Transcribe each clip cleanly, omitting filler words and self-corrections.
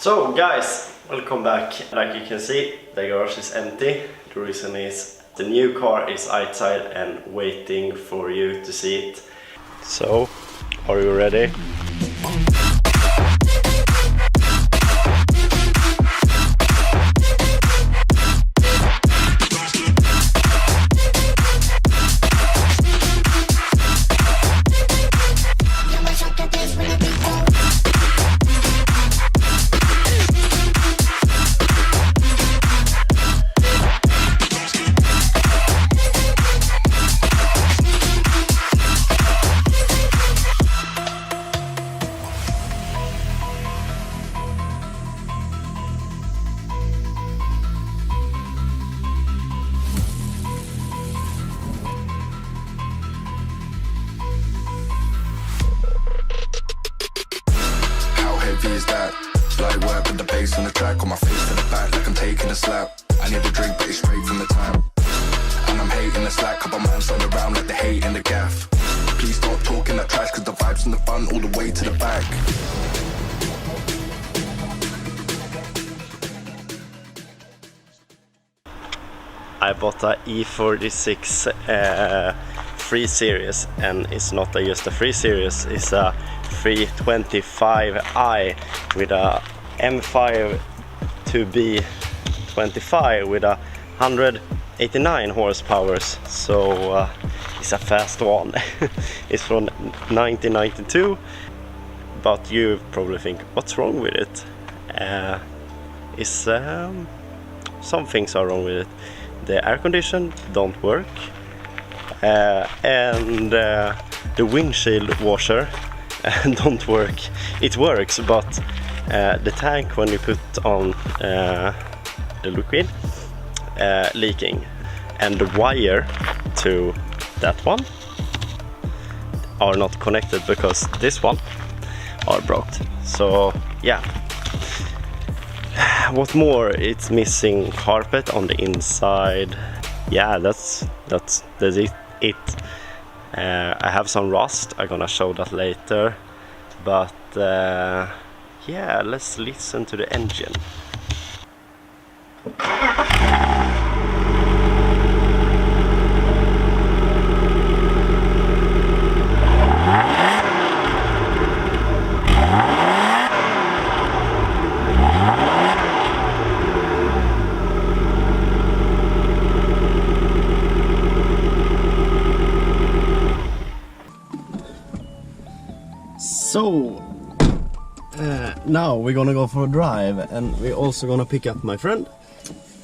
So guys, welcome back. Like you can see, the garage is empty. The reason is the new car is outside and waiting for you to see it. So, are you ready? Is that light work with the bass on the track, on my face to the back like I'm taking a slap. I need a drink but it's straight from the tap, and I'm hating the slack. Couple man stand around like they hate in the gaff. Please stop talking that trash, cause the vibes in the front all the way to the back. I bought a E36 3 Series, and it's not just a 3 Series, it's a 325i with a M5 2B25 with a 189 horsepower, so it's a fast one. It's from 1992, but you probably think, what's wrong with it? Some things are wrong with it. The air condition don't work, and the windshield washer don't work. It works, but the tank, when you put on the liquid, leaking, and the wire to that one are not connected because this one are broke. So yeah. What more? It's missing carpet on the inside. Yeah, that's it. I have some rust. I'm gonna show that later. But yeah, let's listen to the engine. So now we're gonna go for a drive, and we're also gonna pick up my friend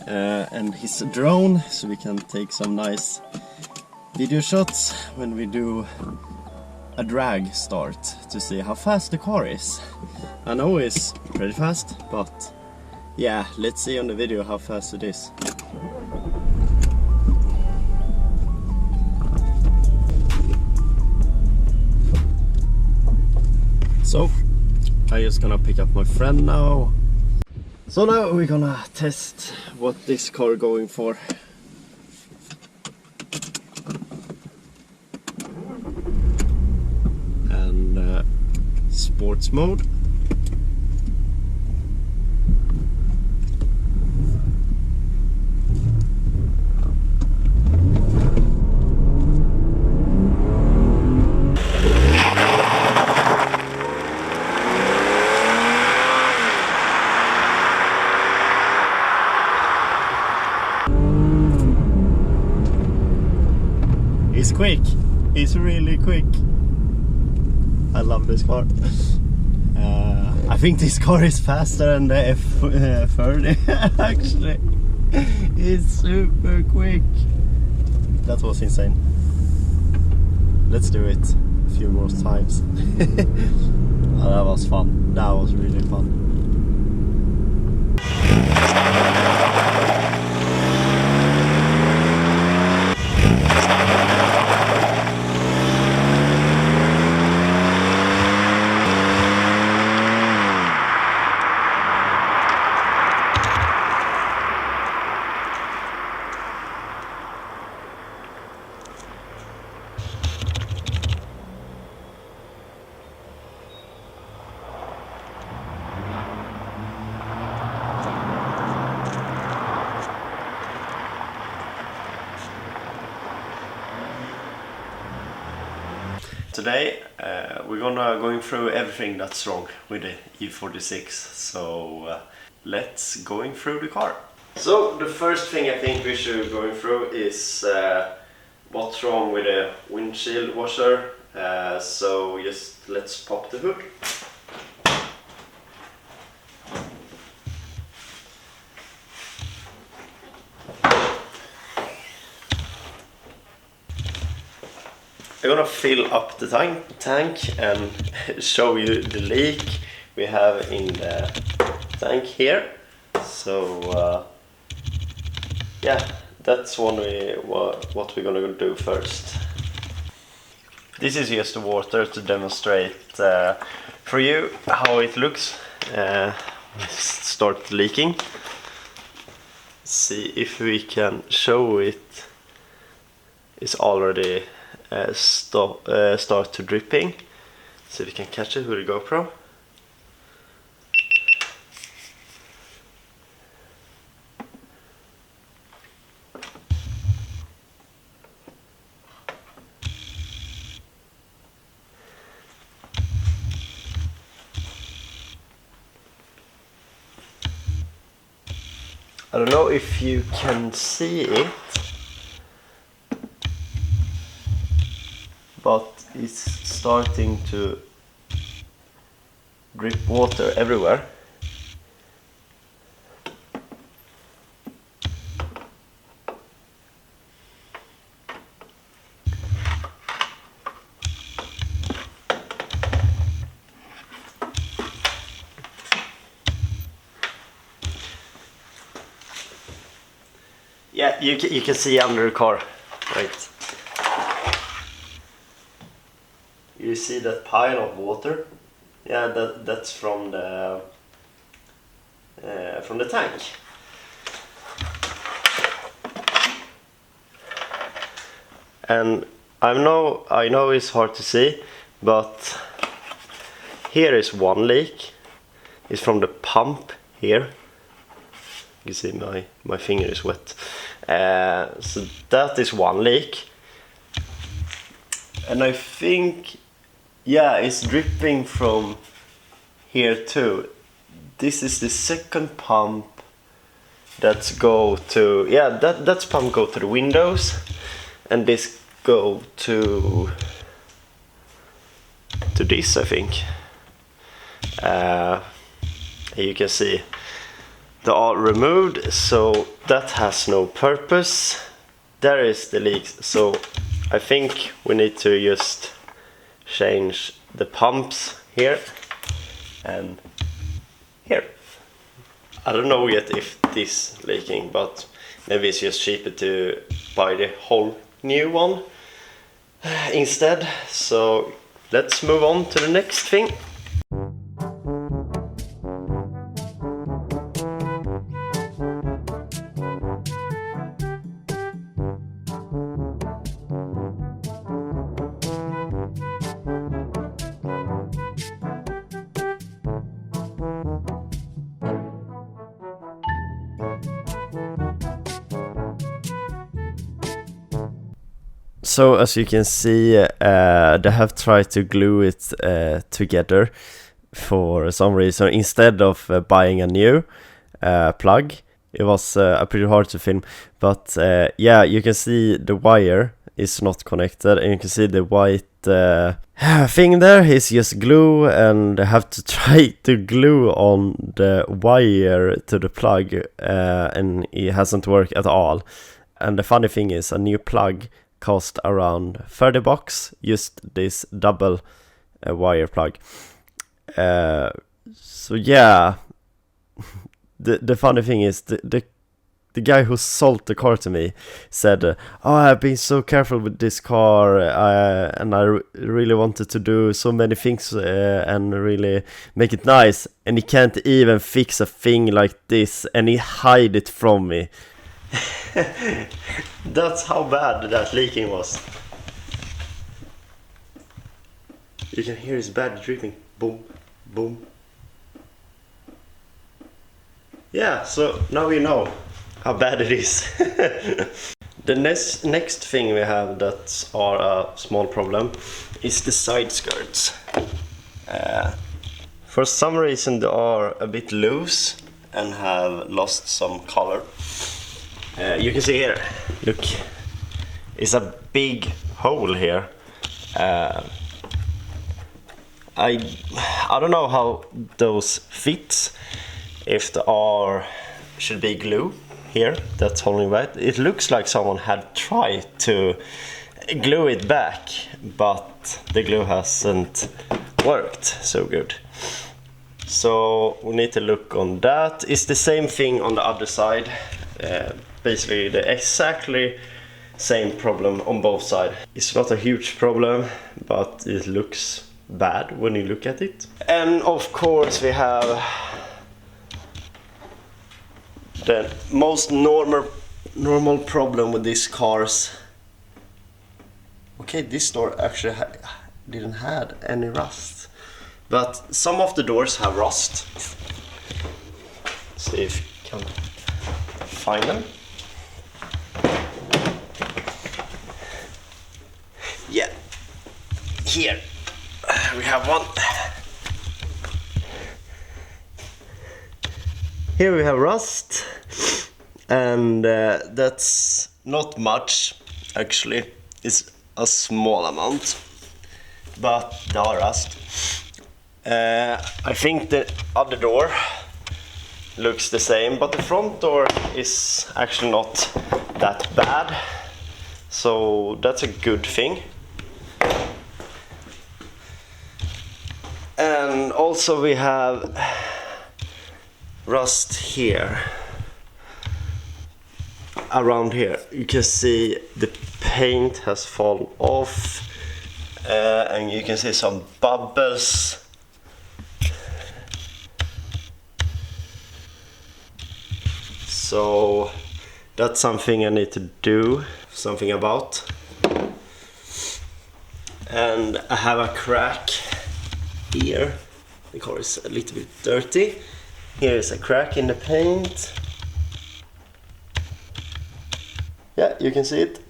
and his drone, so we can take some nice video shots when we do a drag start to see how fast the car is. I know it's pretty fast, but yeah, let's see on the video how fast it is. So, I'm just gonna pick up my friend now. So now we're gonna test what this car going for. And sports mode. He's quick. He's really quick. I love this car. I think this car is faster than the F30 actually. It's super quick. That was insane. Let's do it a few more times. Oh, that was fun. That was really fun. Today we're going through everything that's wrong with the E36, so let's going through the car. So the first thing I think we should going through is what's wrong with the windshield washer. So just let's pop the hood. I'm gonna fill up the tank and show you the leak we have in the tank here. So yeah, that's what we're gonna do first. This is just the water to demonstrate for you how it looks. Start leaking. See if we can show it. It's already start to dripping. See if we can catch it with the GoPro. I don't know if you can see it, but it's starting to drip water everywhere. Yeah, you can see under the car, right? You see that pile of water? Yeah, that's from the tank. And I know it's hard to see, but here is one leak. It's from the pump here. You see my finger is wet. So that is one leak. And I think, yeah, it's dripping from here too. This is the second pump that's go to, yeah, that's pump go to the windows, and this go to this, I think. You can see they're all removed, so that has no purpose. There is the leaks, so I think we need to just change the pumps here and here. I don't know yet if this is leaking, but maybe it's just cheaper to buy the whole new one instead. So let's move on to the next thing. So as you can see, they have tried to glue it together for some reason instead of buying a new plug. It was pretty hard to film, but yeah, you can see the wire is not connected, and you can see the white thing there is just glue, and they have to try to glue on the wire to the plug, and it hasn't worked at all. And the funny thing is, a new plug cost around 30 bucks, just this double wire plug. So yeah, the funny thing is the guy who sold the car to me said, oh, I've been so careful with this car, and I really wanted to do so many things and really make it nice, and he can't even fix a thing like this, and he hide it from me. That's how bad that leaking was. You can hear his bad dripping. Boom, boom. Yeah, so now you know how bad it is. The next thing we have that are a small problem is the side skirts. For some reason they are a bit loose and have lost some color. You can see here, look, it's a big hole here. I don't know how those fit, if they should be glue here that's holding back. It looks like someone had tried to glue it back, but the glue hasn't worked so good. So we need to look on that. It's the same thing on the other side. Basically the exactly same problem on both sides. It's not a huge problem, but it looks bad when you look at it. And of course we have the most normal problem with these cars. Okay, this door actually didn't have any rust, but some of the doors have rust. See if you can find them. Yeah, here we have one. Here we have rust, and that's not much actually. It's a small amount, but there are rust. I think the other door looks the same, but the front door is actually not that bad, so that's a good thing. And also we have rust here, around here. You can see the paint has fallen off, and you can see some bubbles. So that's something I need to do something about. And I have a crack here. The car is a little bit dirty. Here is a crack in the paint. Yeah, you can see it.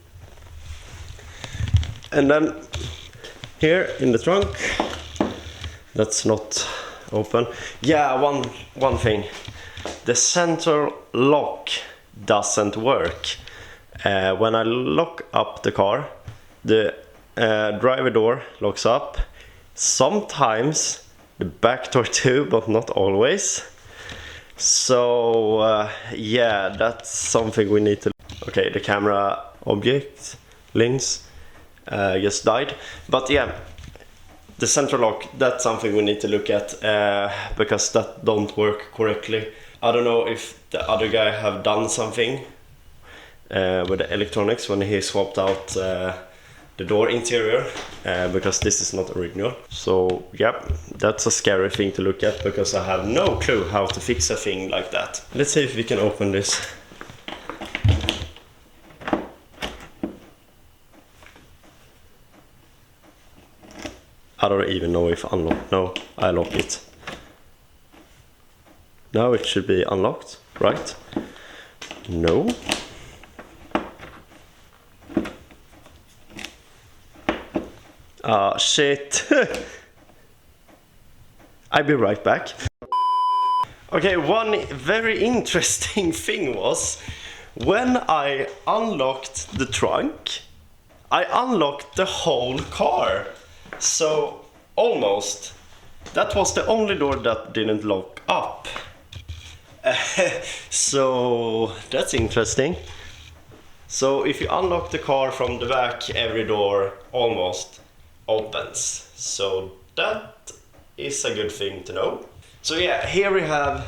And then here in the trunk, that's not open. Yeah, one thing. The central lock doesn't work. When I lock up the car, the driver door locks up. Sometimes the back door too, but not always. So yeah, that's something we need to. Okay, the camera object lens just died, but yeah, the central lock, that's something we need to look at, because that don't work correctly. I don't know if the other guy have done something with the electronics when he swapped out the door interior, because this is not original. So yeah, that's a scary thing to look at, because I have no clue how to fix a thing like that. Let's see if we can open this. I don't even know if unlocked. No, I lock it. Now it should be unlocked, right? No. Ah, shit. I'll be right back. Okay, one very interesting thing was when I unlocked the trunk, I unlocked the whole car. So almost. That was the only door that didn't lock up. So that's interesting. So if you unlock the car from the back, every door almost opens. So that is a good thing to know. So yeah, here we have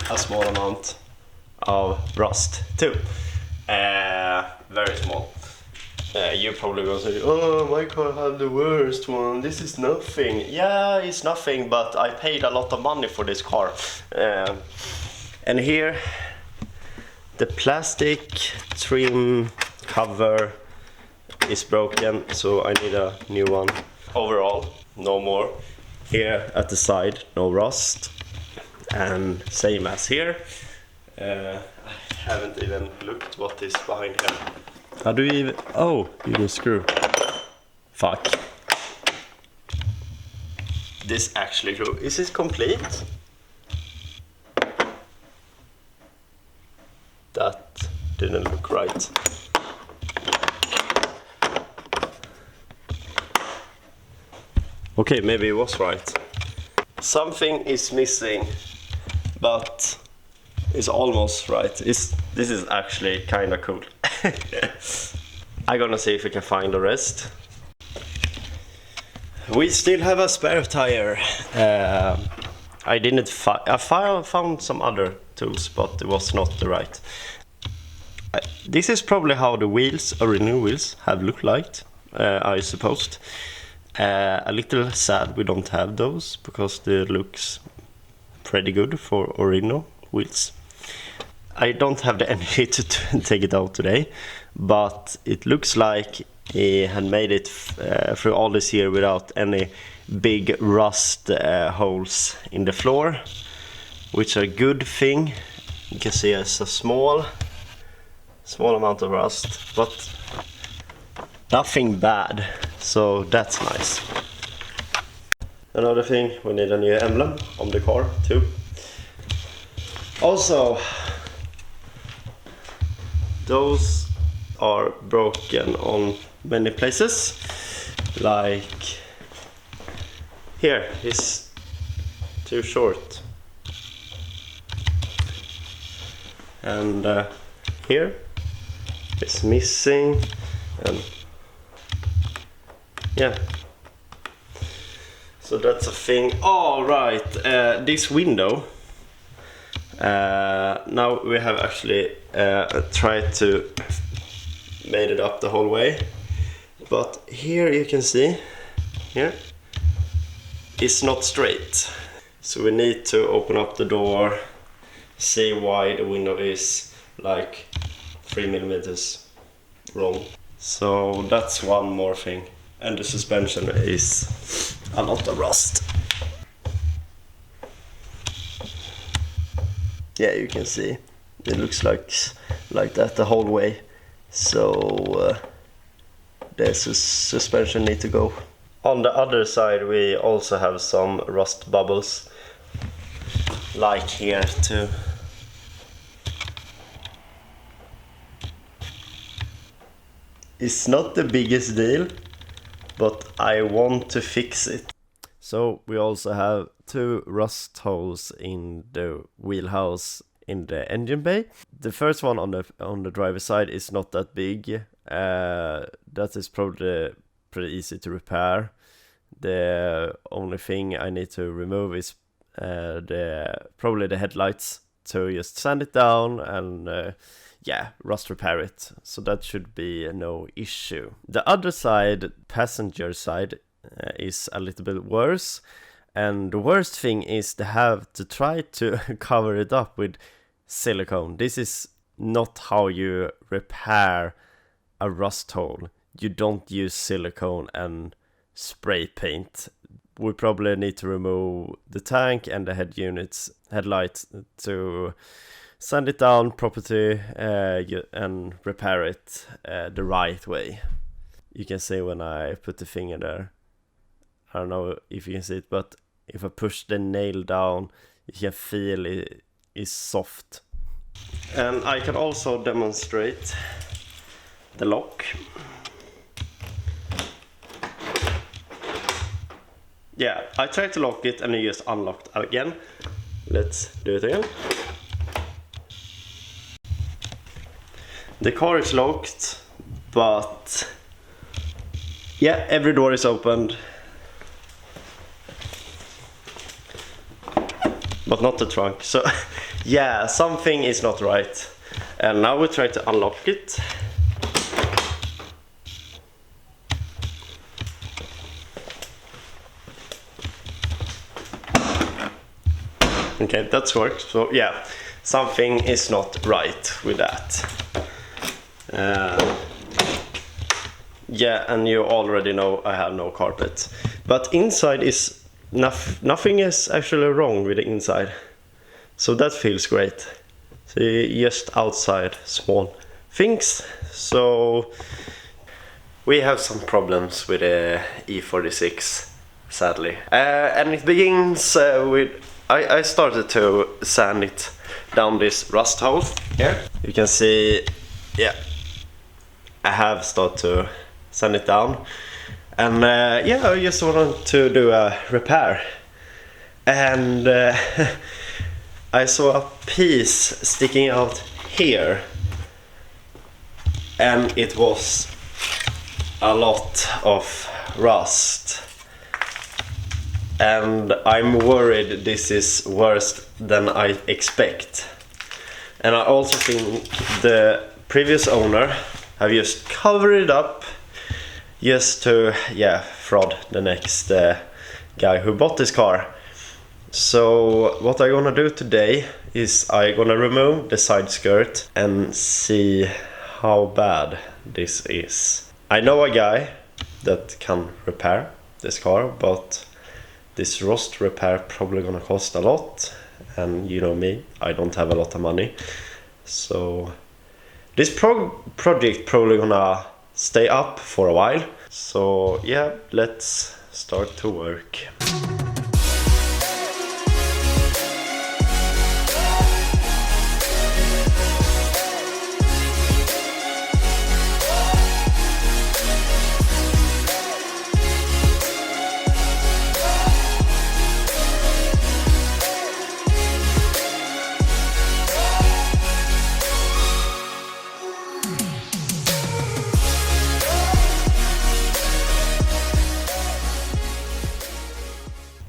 a small amount of rust too. Very small. You're probably gonna say, oh, my car had the worst one, this is nothing. Yeah, it's nothing, but I paid a lot of money for this car. And here, the plastic trim cover is broken, so I need a new one. Overall, no more. Here at the side, no rust. And same as here. I haven't even looked what is behind here. How do you even... Oh, you can screw. Fuck. This actually grew. Is it complete? That didn't look right. Okay, maybe it was right. Something is missing, but it's almost right. This is actually kind of cool. I'm gonna see if we can find the rest. We still have a spare tire. I didn't I found some other tools, but it was not the right. This is probably how the wheels, original wheels, have looked like, I supposed. A little sad we don't have those, because they looks pretty good for original wheels. I don't have the energy to take it out today, but it looks like he had made it through all this year without any big rust holes in the floor, which are a good thing. You can see it's a small amount of rust, but nothing bad, so that's nice. Another thing, we need a new emblem on the car too. Also, those are broken on many places, like here is too short, and here it's missing, and yeah, so that's a thing. All right, this window, now we have actually tried to made it up the whole way, but here you can see, here it's not straight, so we need to open up the door, see why the window is like 3 millimeters wrong. So that's one more thing. And the suspension is a lot of rust. Yeah, you can see it looks like that the whole way. So the suspension need to go. On the other side we also have some rust bubbles, like here too. It's not the biggest deal, but I want to fix it. So we also have 2 rust holes in the wheelhouse in the engine bay. The first one on the driver's side is not that big. That is probably pretty easy to repair. The only thing I need to remove is probably the headlights, to just sand it down and yeah, rust repair it. So that should be no issue. The other side, passenger side, is a little bit worse, and the worst thing is to have to try to cover it up with silicone. This is not how you repair a rust hole. You don't use silicone and spray paint. We probably need to remove the tank and the headlight to sand it down properly and repair it the right way. You can see when I put the finger there, I don't know if you can see it, but if I push the nail down, you can feel it is soft. And I can also demonstrate the lock. Yeah, I tried to lock it and it just unlocked again. Let's do it again. The car is locked, but yeah, every door is opened, but not the trunk. So yeah, something is not right. And now we try to unlock it. Okay, that's worked. So yeah, something is not right with that. Yeah, and you already know I have no carpet, but inside is nothing is actually wrong with the inside, so that feels great. So just outside small things. So we have some problems with the E36, sadly. And it begins with I started to sand it down this rust hole here. You can see, yeah, I have started to sand it down. And yeah, I just wanted to do a repair. And I saw a piece sticking out here. And it was a lot of rust. And I'm worried this is worse than I expect. And I also think the previous owner have just covered it up just to, yeah, fraud the next guy who bought this car. So what I'm gonna do today is I'm gonna remove the side skirt and see how bad this is. I know a guy that can repair this car, but this rust repair probably gonna cost a lot, and you know me, I don't have a lot of money. So this project probably gonna stay up for a while. So yeah, let's start to work.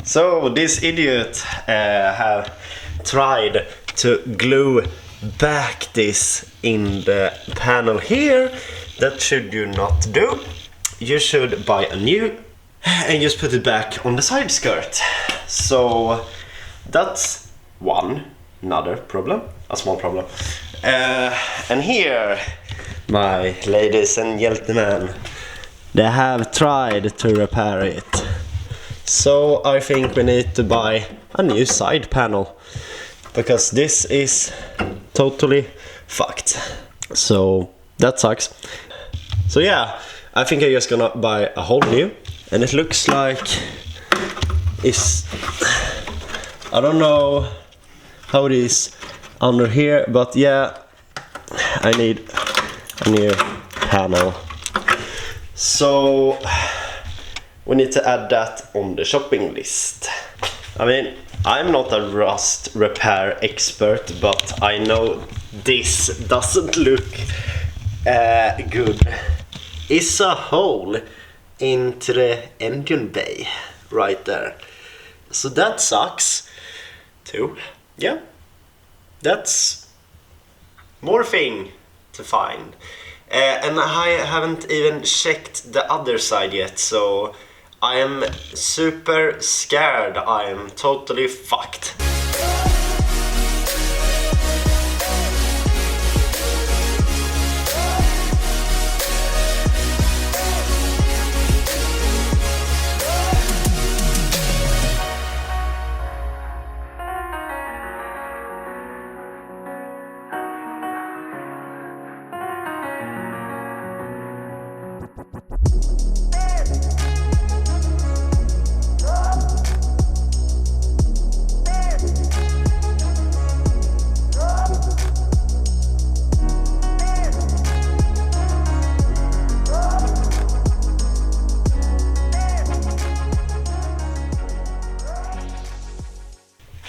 So this idiot have tried to glue back this in the panel here. That should you not do. You should buy a new and just put it back on the side skirt. So that's another problem, a small problem. And here, my ladies and gentlemen, they have tried to repair it. So I think we need to buy a new side panel, because this is totally fucked. So that sucks. So yeah, I think I'm just gonna buy a whole new, and it looks like it's, I don't know how it is under here, but yeah, I need a new panel. So we need to add that on the shopping list. I mean, I'm not a rust repair expert, but I know this doesn't look good. It's a hole into the engine bay right there. So that sucks too. Yeah, that's more thing to find. And I haven't even checked the other side yet, so I am super scared. I am totally fucked.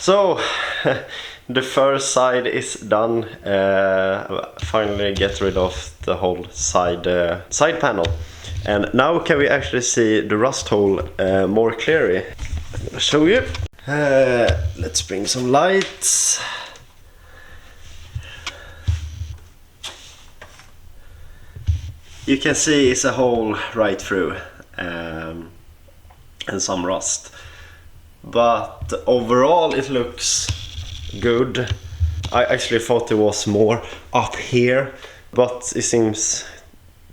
So the first side is done. Finally get rid of the whole side panel, and now can we actually see the rust hole more clearly. I'm gonna show you. Let's bring some lights. You can see it's a hole right through, and some rust. But overall it looks good. I actually thought it was more up here, but it seems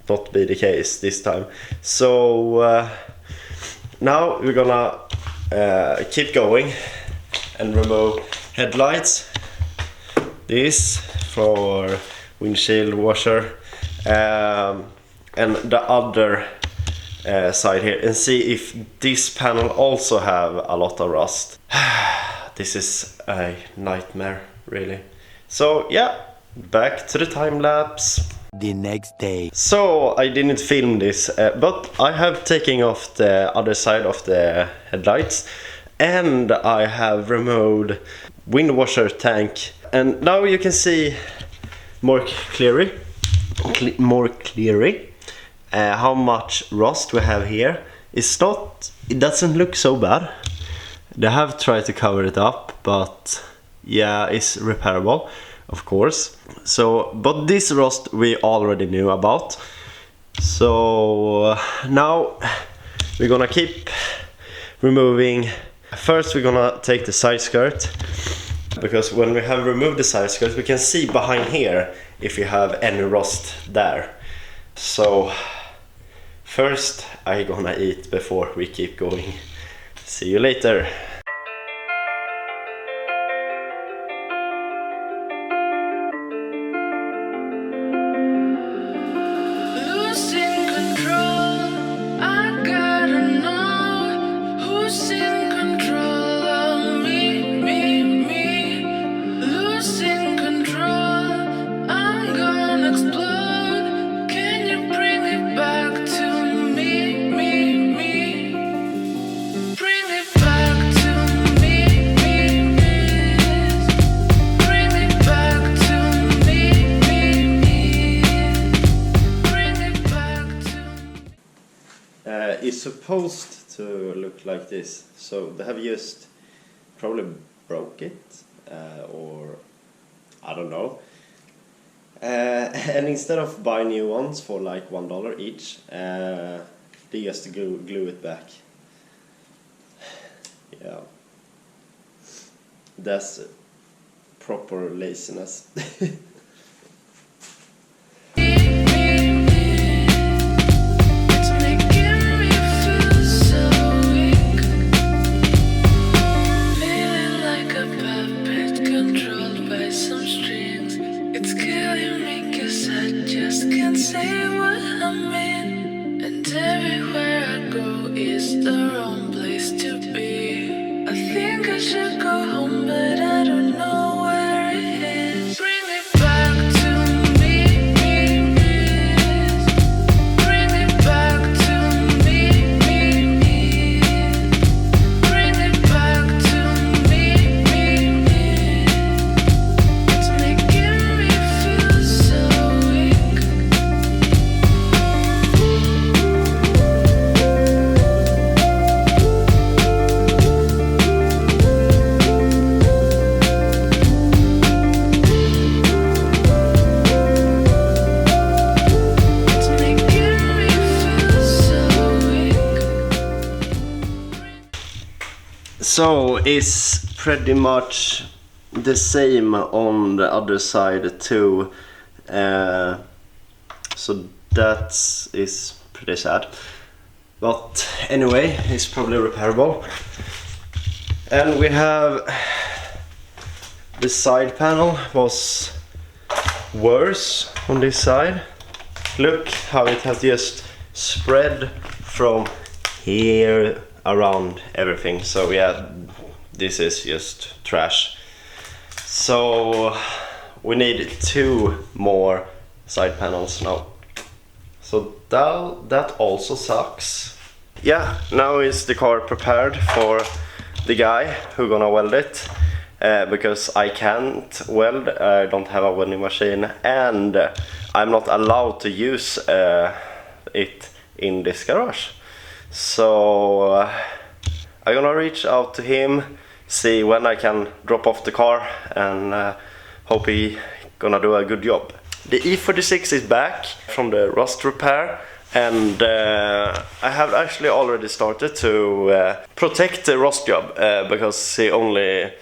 not be the case this time. So now we're gonna keep going and remove headlights. this for windshield washer, and the other side here, and see if this panel also have a lot of rust. This is a nightmare, really. So yeah, back to the time lapse. The next day. So I didn't film this, but I have taken off the other side of the headlights, and I have removed wind washer tank, and now you can see more clearly how much rust we have here. It doesn't look so bad. They have tried to cover it up, but yeah, it's repairable, of course. So, but this rust we already knew about. So now we're gonna keep removing. First we're gonna take the side skirt, because when we have removed the side skirt we can see behind here if you have any rust there. So first I'm gonna eat before we keep going. See you later. It's supposed to look like this, so they have just probably broke it, or I don't know, and instead of buying new ones for like $1 each, they just glue it back. Yeah, that's proper laziness. So it's pretty much the same on the other side too, so that is pretty sad, but anyway, it's probably repairable. And we have the side panel was worse on this side. Look how it has just spread from here around everything. So yeah, this is just trash. So we need 2 more side panels now. So that also sucks. Yeah, now is the car prepared for the guy who gonna weld it, because I can't weld, I don't have a welding machine, and I'm not allowed to use it in this garage. So I'm gonna reach out to him, see when I can drop off the car, and hope he gonna do a good job. The E36 is back from the rust repair, and I have actually already started to protect the rust job, because he only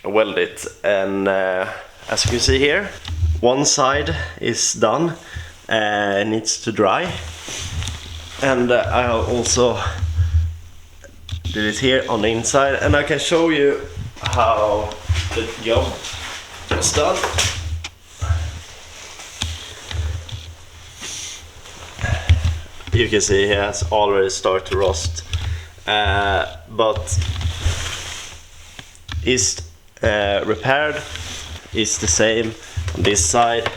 welded it, and as you can see here, one side is done, needs to dry. And I also did it here on the inside, and I can show you how the job almost done. You can see he has already started to rust, but is repaired. Is the same on this side.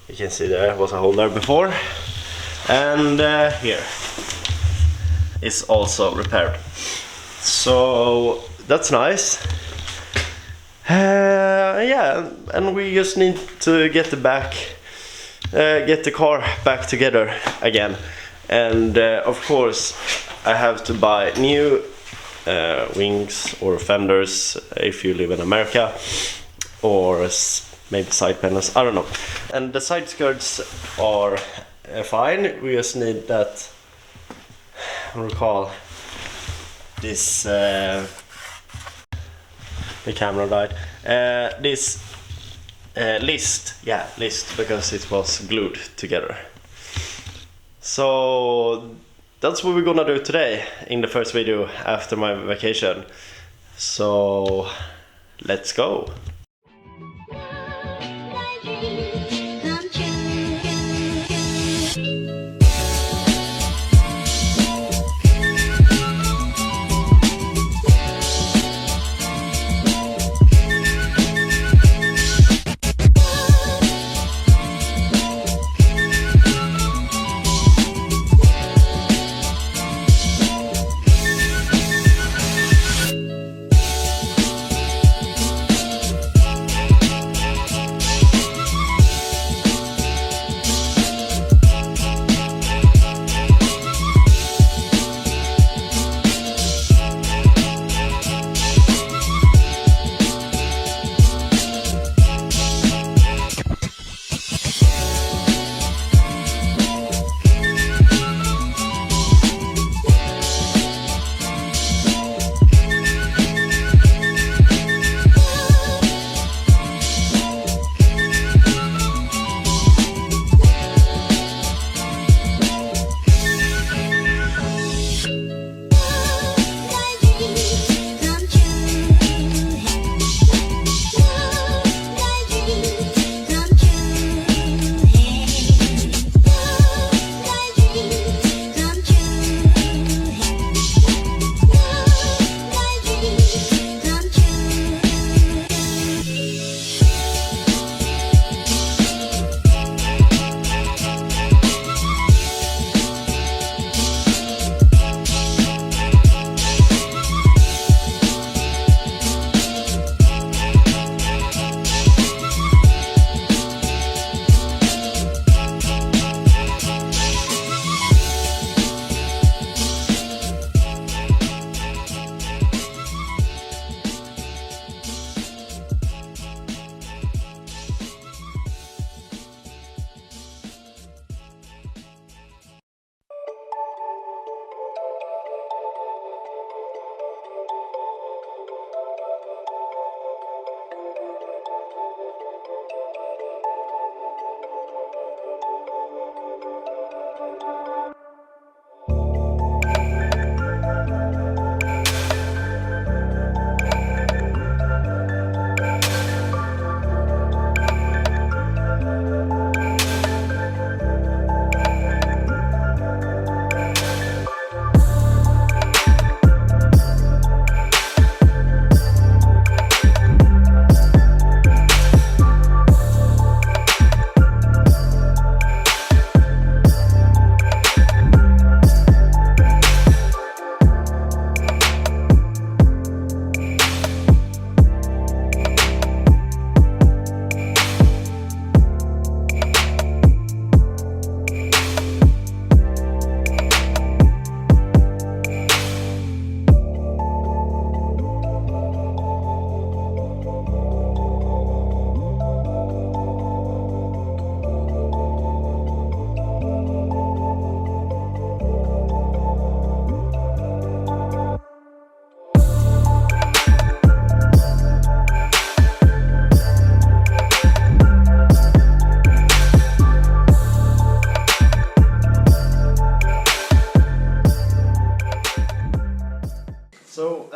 You can see there was a hole there before, and here is also repaired. So that's nice. Yeah, and we just need to get the car back together again. And of course I have to buy new wings or fenders if you live in America, or maybe side panels, I don't know. And the side skirts are fine. We just need that, what do we call this, the camera died, this list, because it was glued together. So that's what we're gonna do today in the first video after my vacation. So let's go.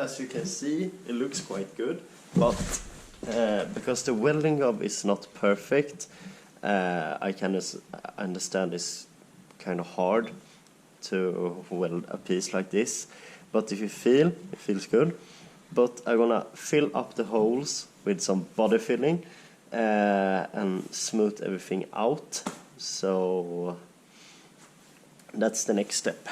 as you can see, it looks quite good, but because the welding job is not perfect. I can understand it's kind of hard to weld a piece like this, but if you feel, it feels good. But I'm gonna fill up the holes with some body filling and smooth everything out. So that's the next step.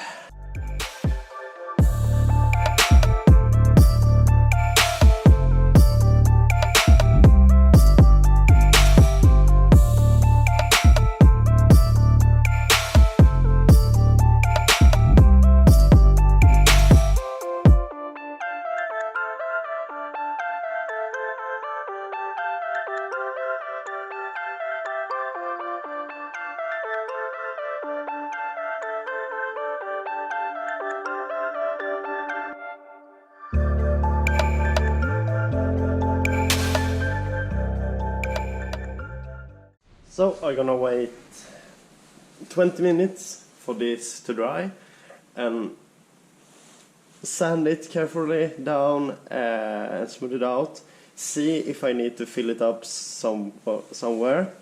So I'm gonna wait 20 minutes for this to dry and sand it carefully down and smooth it out. See if I need to fill it up somewhere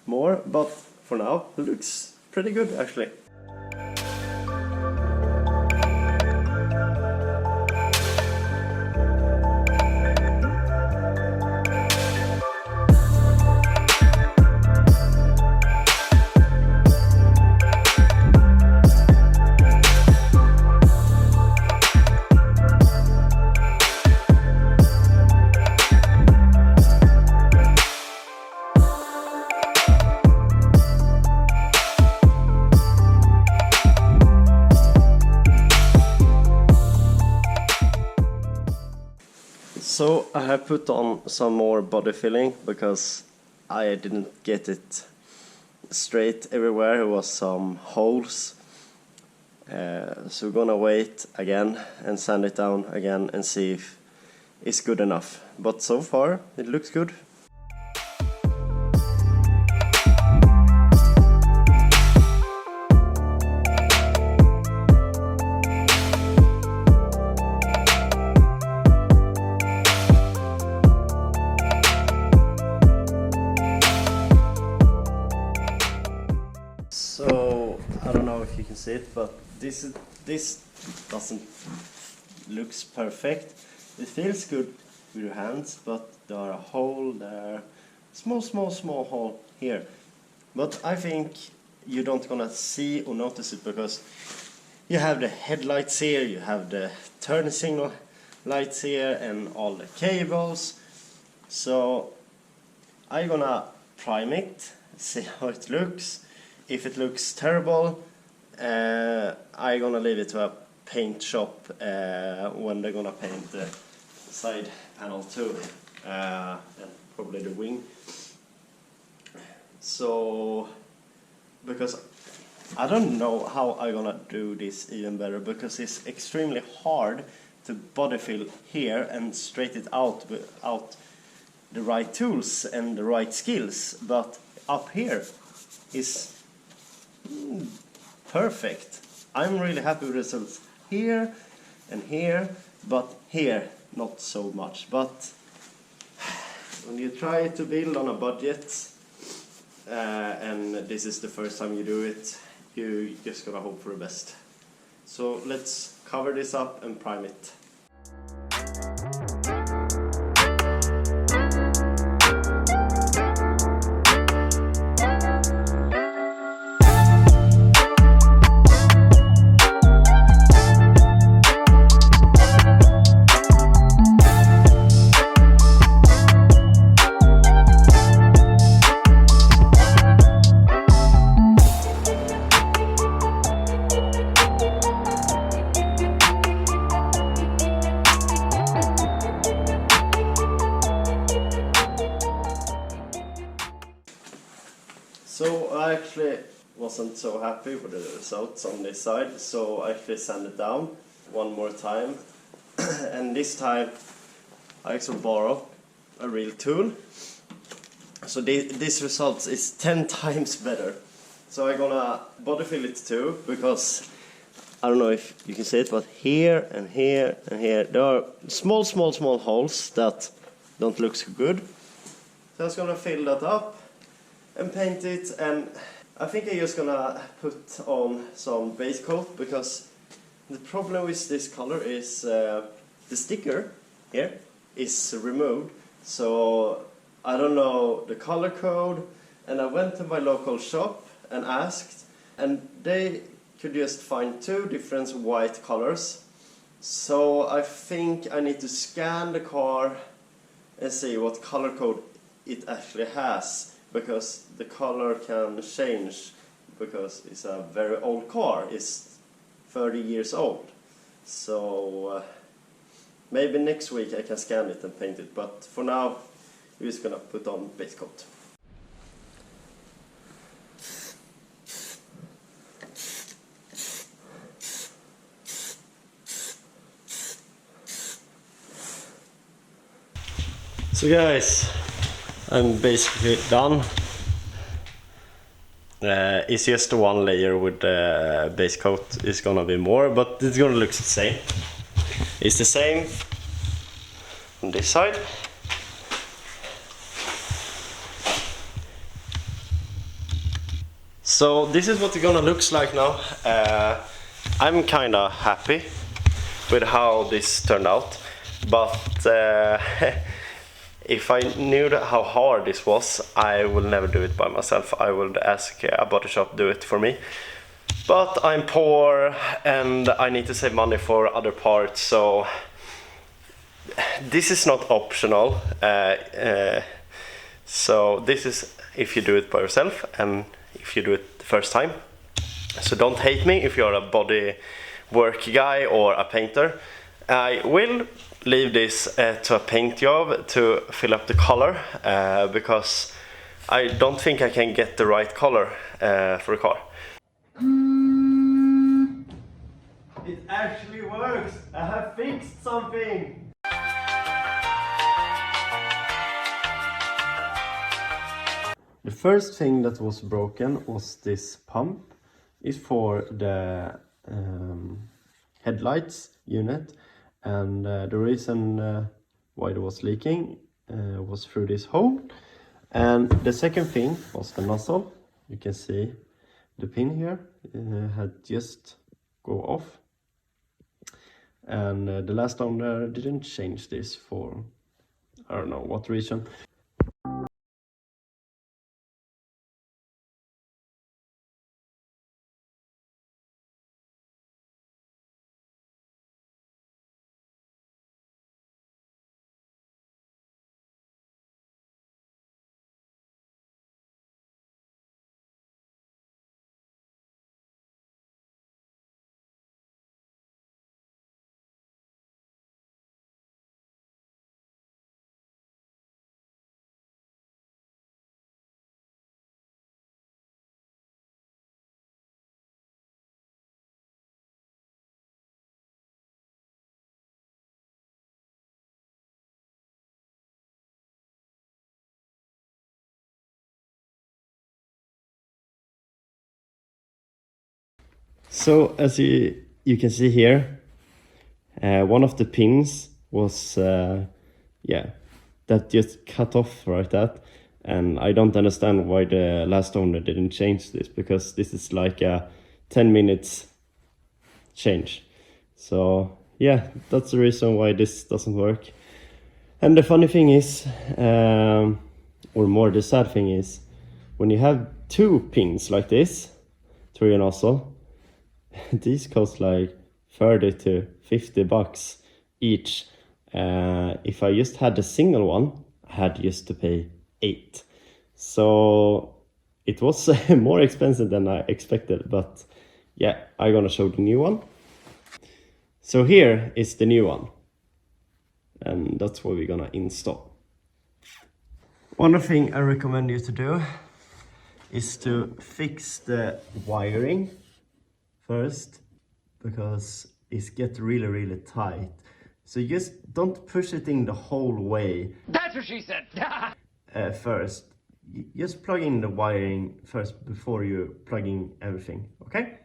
more, but for now it looks pretty good actually. So I have put on some more body filling because I didn't get it straight everywhere. There was some holes. So we're gonna wait again and sand it down again and see if it's good enough. But so far it looks good. So I don't know if you can see it, but this doesn't looks perfect. It feels good with your hands, but there are a hole there, small hole here. But I think you don't gonna see or notice it because you have the headlights here, you have the turn signal lights here, and all the cables. So I'm gonna prime it, see how it looks. If it looks terrible, I'm gonna leave it to a paint shop when they're gonna paint the side panel too, and probably the wing. So, because I don't know how I'm gonna do this even better, because it's extremely hard to body fill here and straight it out without the right tools and the right skills. But up here is perfect. I'm really happy with the results here and here, but here not so much. But when you try to build on a budget and this is the first time you do it, you just gotta hope for the best. So let's cover this up and prime it. So I actually wasn't so happy with the results on this side, so I actually sanded it down one more time. And this time I actually borrow a real tool. So this result is 10 times better. So I'm gonna body fill it too, because I don't know if you can see it, but here and here and here there are small holes that don't look so good. So I was gonna fill that up and paint it, and I think I'm just gonna put on some base coat, because the problem with this color is the sticker here is removed, so I don't know the color code, and I went to my local shop and asked, and they could just find 2 different white colors. So I think I need to scan the car and see what color code it actually has, because the color can change, because it's a very old car, it's 30 years old. So maybe next week I can scan it and paint it, but for now we're just gonna put on base coat. So guys, I'm basically done. It's just one layer with the base coat. It's gonna be more, but it's gonna look the same. It's the same on this side. So this is what it's gonna look like now. I'm kinda happy with how this turned out, but if I knew how hard this was, I will never do it by myself. I would ask a body shop to do it for me. But I'm poor and I need to save money for other parts, so this is not optional. So this is if you do it by yourself and if you do it the first time. So don't hate me if you're a body work guy or a painter. I will leave this to a paint job to fill up the color, because I don't think I can get the right color for the car. It actually works! I have fixed something! The first thing that was broken was this pump. It's for the headlights unit, and the reason why it was leaking was through this hole. And the second thing was the nozzle. You can see the pin here had just go off, and the last owner didn't change this for I don't know what reason. So as you can see here, one of the pins was that just cut off like that, and I don't understand why the last owner didn't change this, because this is like a 10 minutes change. So yeah, that's the reason why this doesn't work. And the funny thing is, or more the sad thing is, when you have 2 pins like this through your nozzle, these cost like 30 to 50 bucks each. If I just had a single one, I had just to pay 8. So it was more expensive than I expected, but yeah, I'm gonna show the new one. So here is the new one, and that's what we're gonna install. One thing I recommend you to do is to fix the wiring first, because it gets really tight. So just don't push it in the whole way. That's what she said. First, just plug in the wiring first before you plug in everything, okay?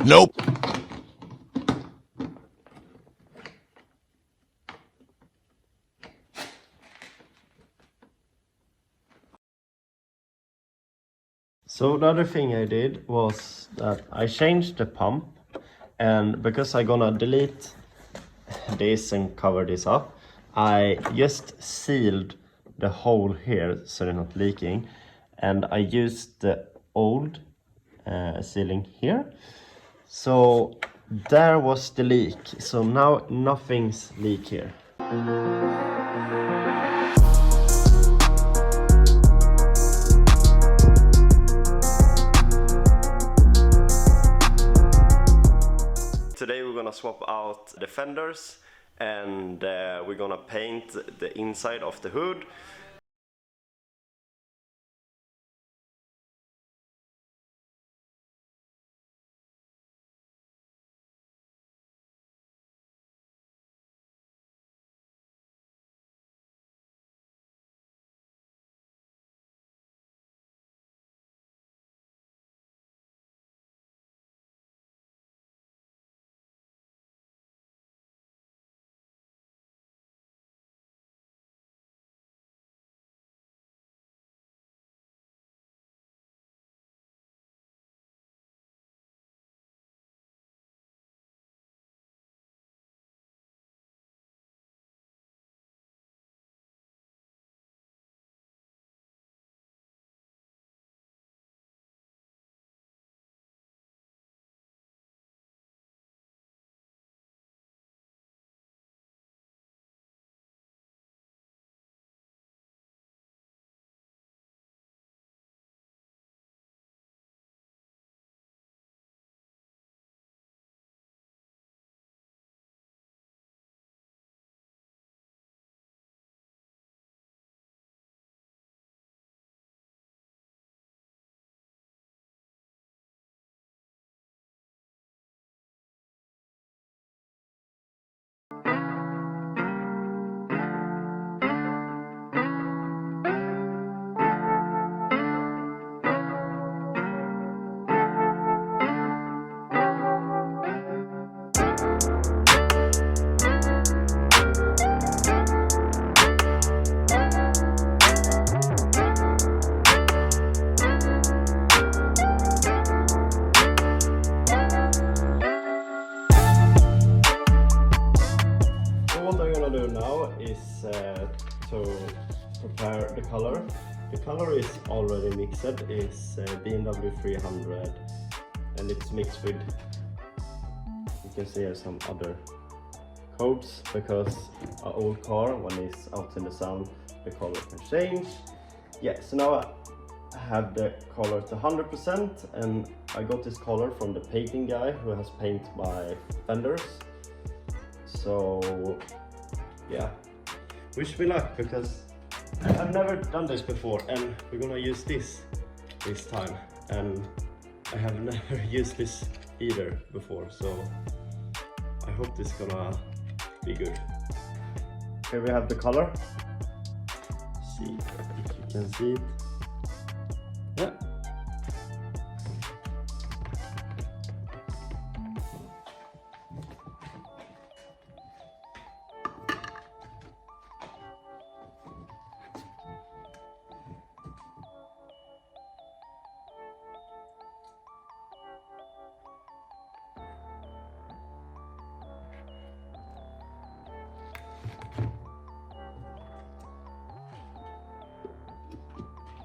Nope. So the other thing I did was that I changed the pump, and because I'm gonna delete this and cover this up, I just sealed the hole here so they're not leaking, and I used the old sealing here. So there was the leak, so now nothing's leak here. Today we're gonna swap out the fenders, and we're gonna paint the inside of the hood. Do now is to prepare the color. The color is already mixed. It's BMW 300, and it's mixed with, you can see some other codes, because an old car, when it's out in the sun, the color can change. Yeah, so now I have the color to 100%, and I got this color from the painting guy who has painted my fenders. So yeah, wish me luck, because I've never done this before, and we're gonna use this time, and I have never used this either before, so I hope this is gonna be good. Here we have the color. See if you can see it. Yeah.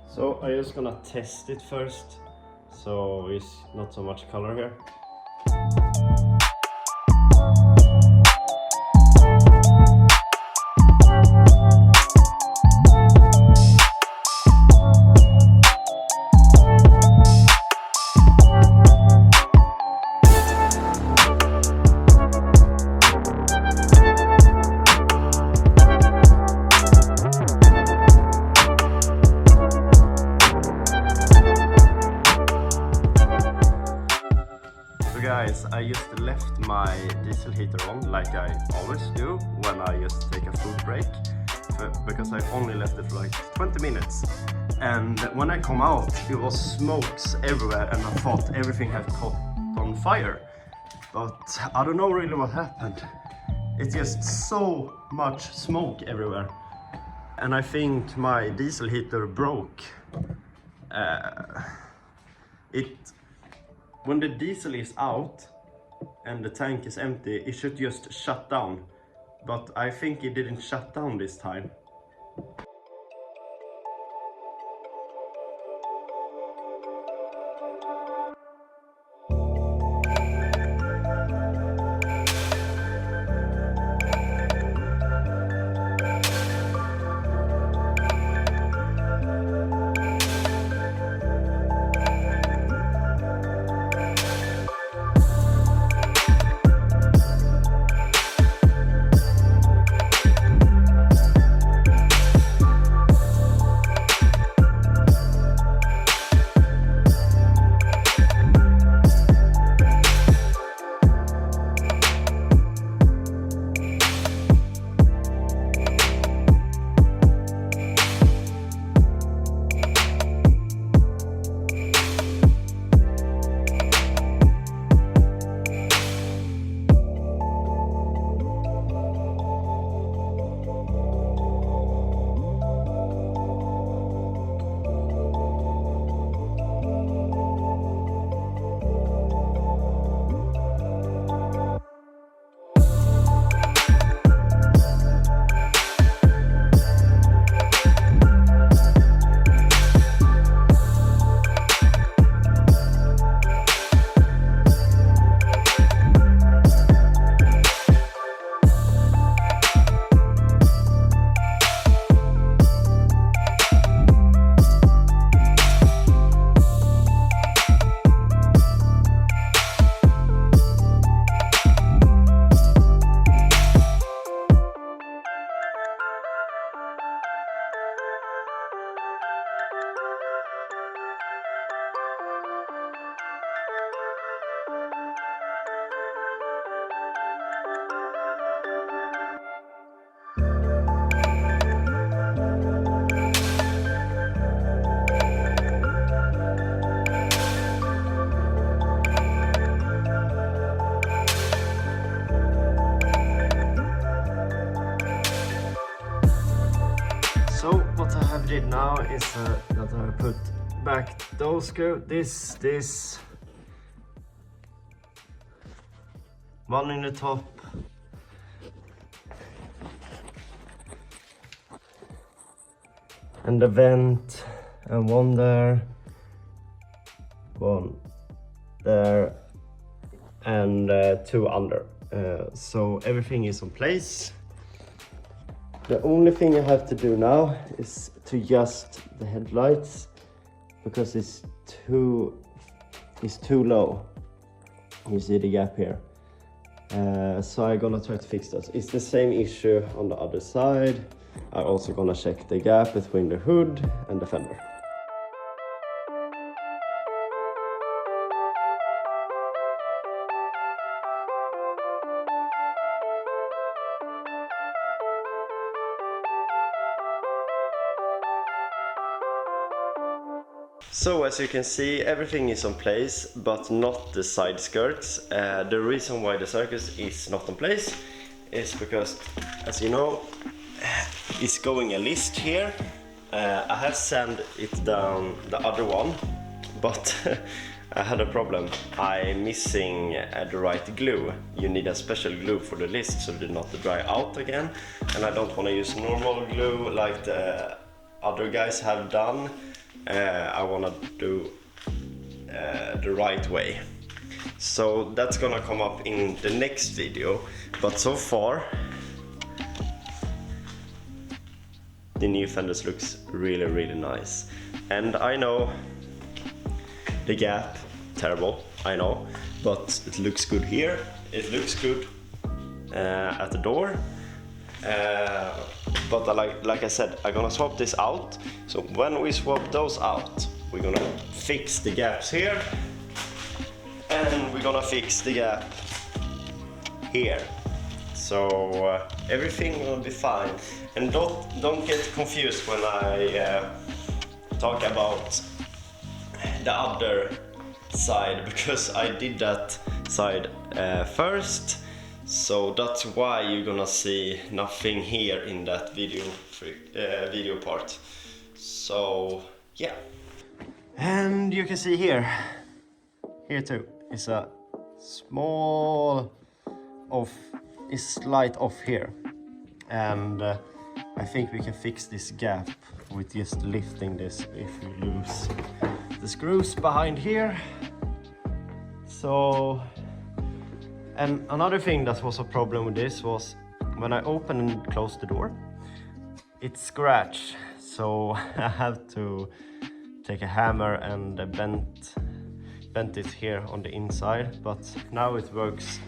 So I'm just gonna test it first, so it's not so much color here. Guys, I just left my diesel heater on like I always do when I just take a food break, because I only left it for like 20 minutes, and when I come out it was smokes everywhere, and I thought everything had caught on on fire. But I don't know really what happened. It's just so much smoke everywhere. And I think my diesel heater broke. When the diesel is out and the tank is empty, it should just shut down. But I think it didn't shut down this time. So what I have did now is that I put back those screws, this one in the top, and the vent, and one there, one there, and two under. So everything is in place. The only thing I have to do now is to adjust the headlights because it's too low. You see the gap here. So I'm gonna try to fix that. It's the same issue on the other side. I'm also gonna check the gap between the hood and the fender. So as you can see, everything is in place, but not the side skirts. The reason why the circus is not in place is because, as you know, it's going a list here. I have sand it down the other one, but I had a problem. I'm missing the right glue. You need a special glue for the list so it did not dry out again. And I don't want to use normal glue like the other guys have done. I want to do the right way. So that's gonna come up in the next video. But so far, the new fenders looks really, really nice. And I know the gap, terrible, I know. But it looks good here. It looks good at the door. But like I said, I'm gonna swap this out. So when we swap those out, we're gonna fix the gaps here, and we're gonna fix the gap here. So everything will be fine. And don't get confused when I talk about the other side because I did that side first. So that's why you're gonna see nothing here in that video part. So yeah. And you can see here too, is a small light off here. And I think we can fix this gap with just lifting this if we lose the screws behind here. So, and another thing that was a problem with this was when I open and close the door, it scratched. So I have to take a hammer and bent it here on the inside, but now it works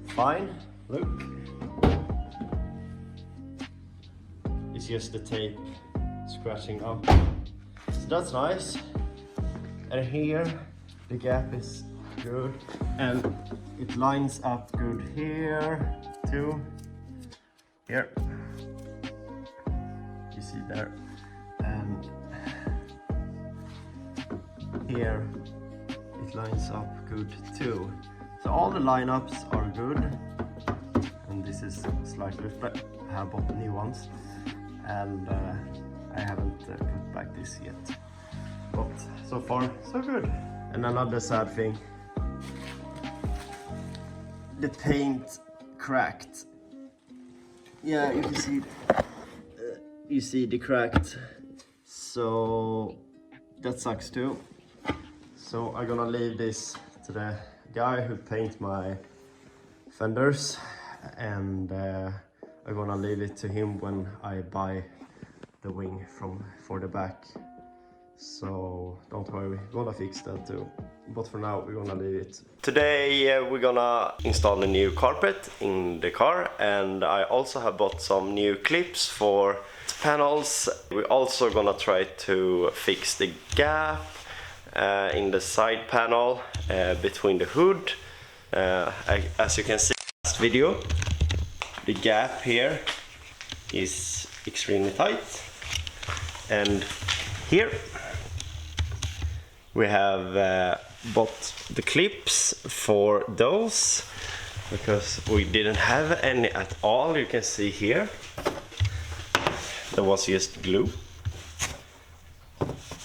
fine. Look, it's just the tape scratching up, so that's nice. And here the gap is good and it lines up good here too. Here you see there, and here it lines up good too. So all the lineups are good, and this is slightly, but I have bought new ones, and I haven't put back this yet. But so far so good. And another sad thing, the paint cracked. Yeah, you can see you see the cracked, so that sucks too. So I'm gonna leave this to the guy who paints my fenders, and I'm gonna leave it to him when I buy the wing for the back. So don't worry, we're gonna fix that too. But for now, we're gonna leave it. Today we're gonna install a new carpet in the car, and I also have bought some new clips for panels. We're also gonna try to fix the gap in the side panel between the hood. As you can see in the last video, the gap here is extremely tight, and here we have bought the clips for those because we didn't have any at all. You can see here there was just glue,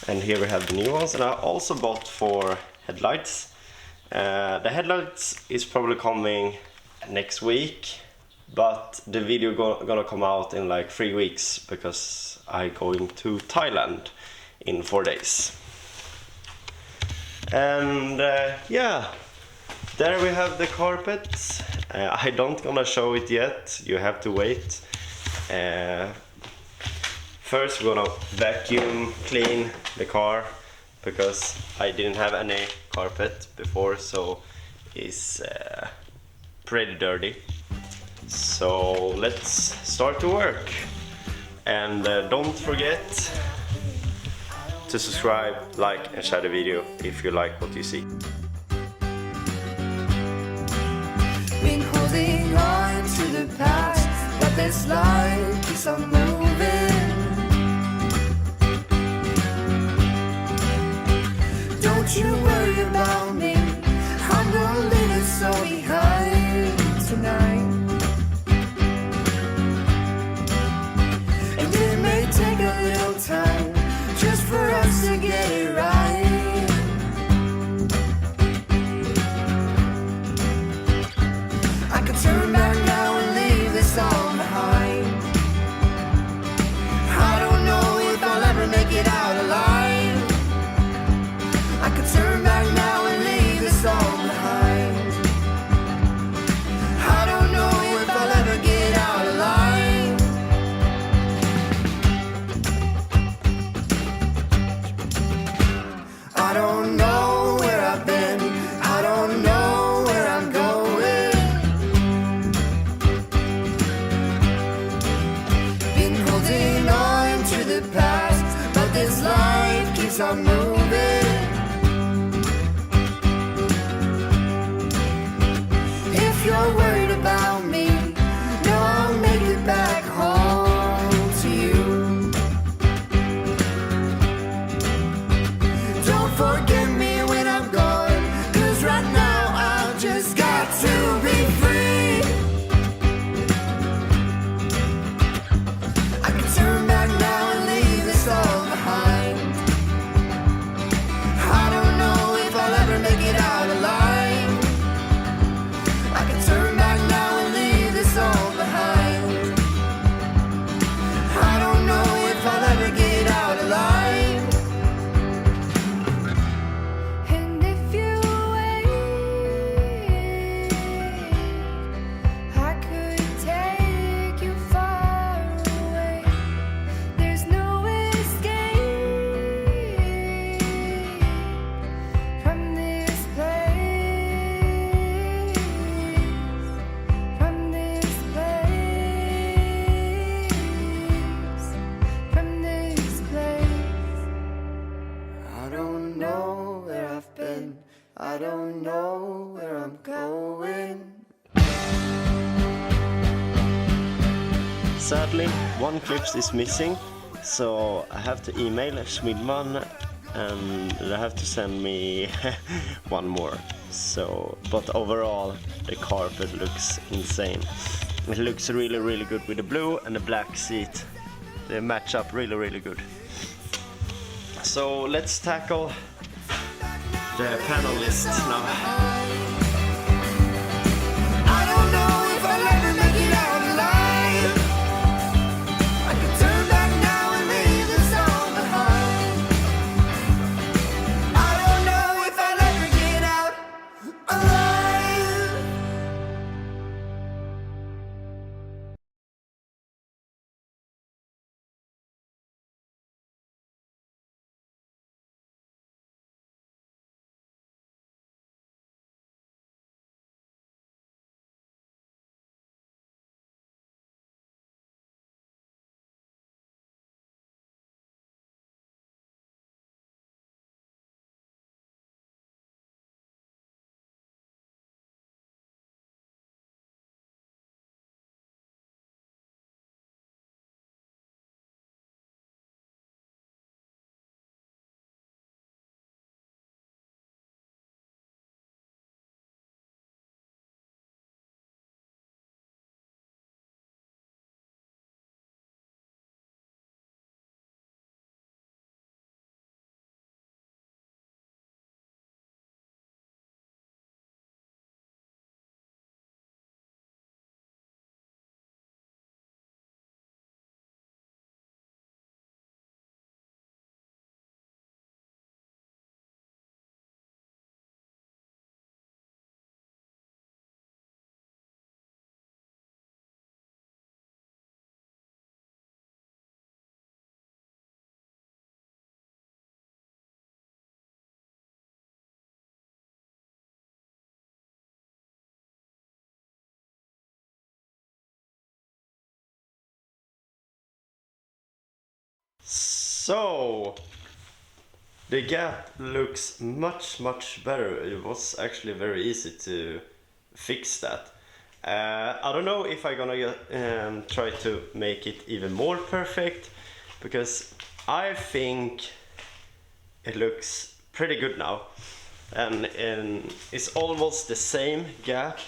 and here we have the new ones. And I also bought for headlights. The headlights is probably coming next week, but the video gonna come out in like 3 weeks because I'm going to Thailand in 4 days. And yeah, there we have the carpet. I don't gonna show it yet, you have to wait. First we're gonna vacuum clean the car because I didn't have any carpet before, so it's pretty dirty. So let's start to work, and don't forget to subscribe, like and share the video if you like what you see. Been holding on to the past, but this life keeps on moving. Don't you worry about me, I'm gonna leave it all behind tonight. And it may take a little time just for us to get it right. I could turn back now and leave this all behind. I don't know if I'll ever make it out alive. I could turn back now and leave this all behind. I don't know if I'll ever get out alive. I don't know where I've been, I don't know where I'm going. Been holding on to the past, but this life keeps on moving. If you're worried about me, no, I'll make it back home to you. Don't forget me when I'm gone, I'm going. Sadly, one clip is missing, so I have to email Schmidman and they have to send me one more. So, but overall, the carpet looks insane. It looks really good with the blue and the black seat. They match up really good. So let's tackle the panel list now. I don't know if I'll ever make it out alive. I could turn back now and leave this all behind. I don't know if I'll ever get out alive. So the gap looks much better. It was actually very easy to fix that. I don't know if I'm gonna try to make it even more perfect, because I think it looks pretty good now, and it's almost the same gap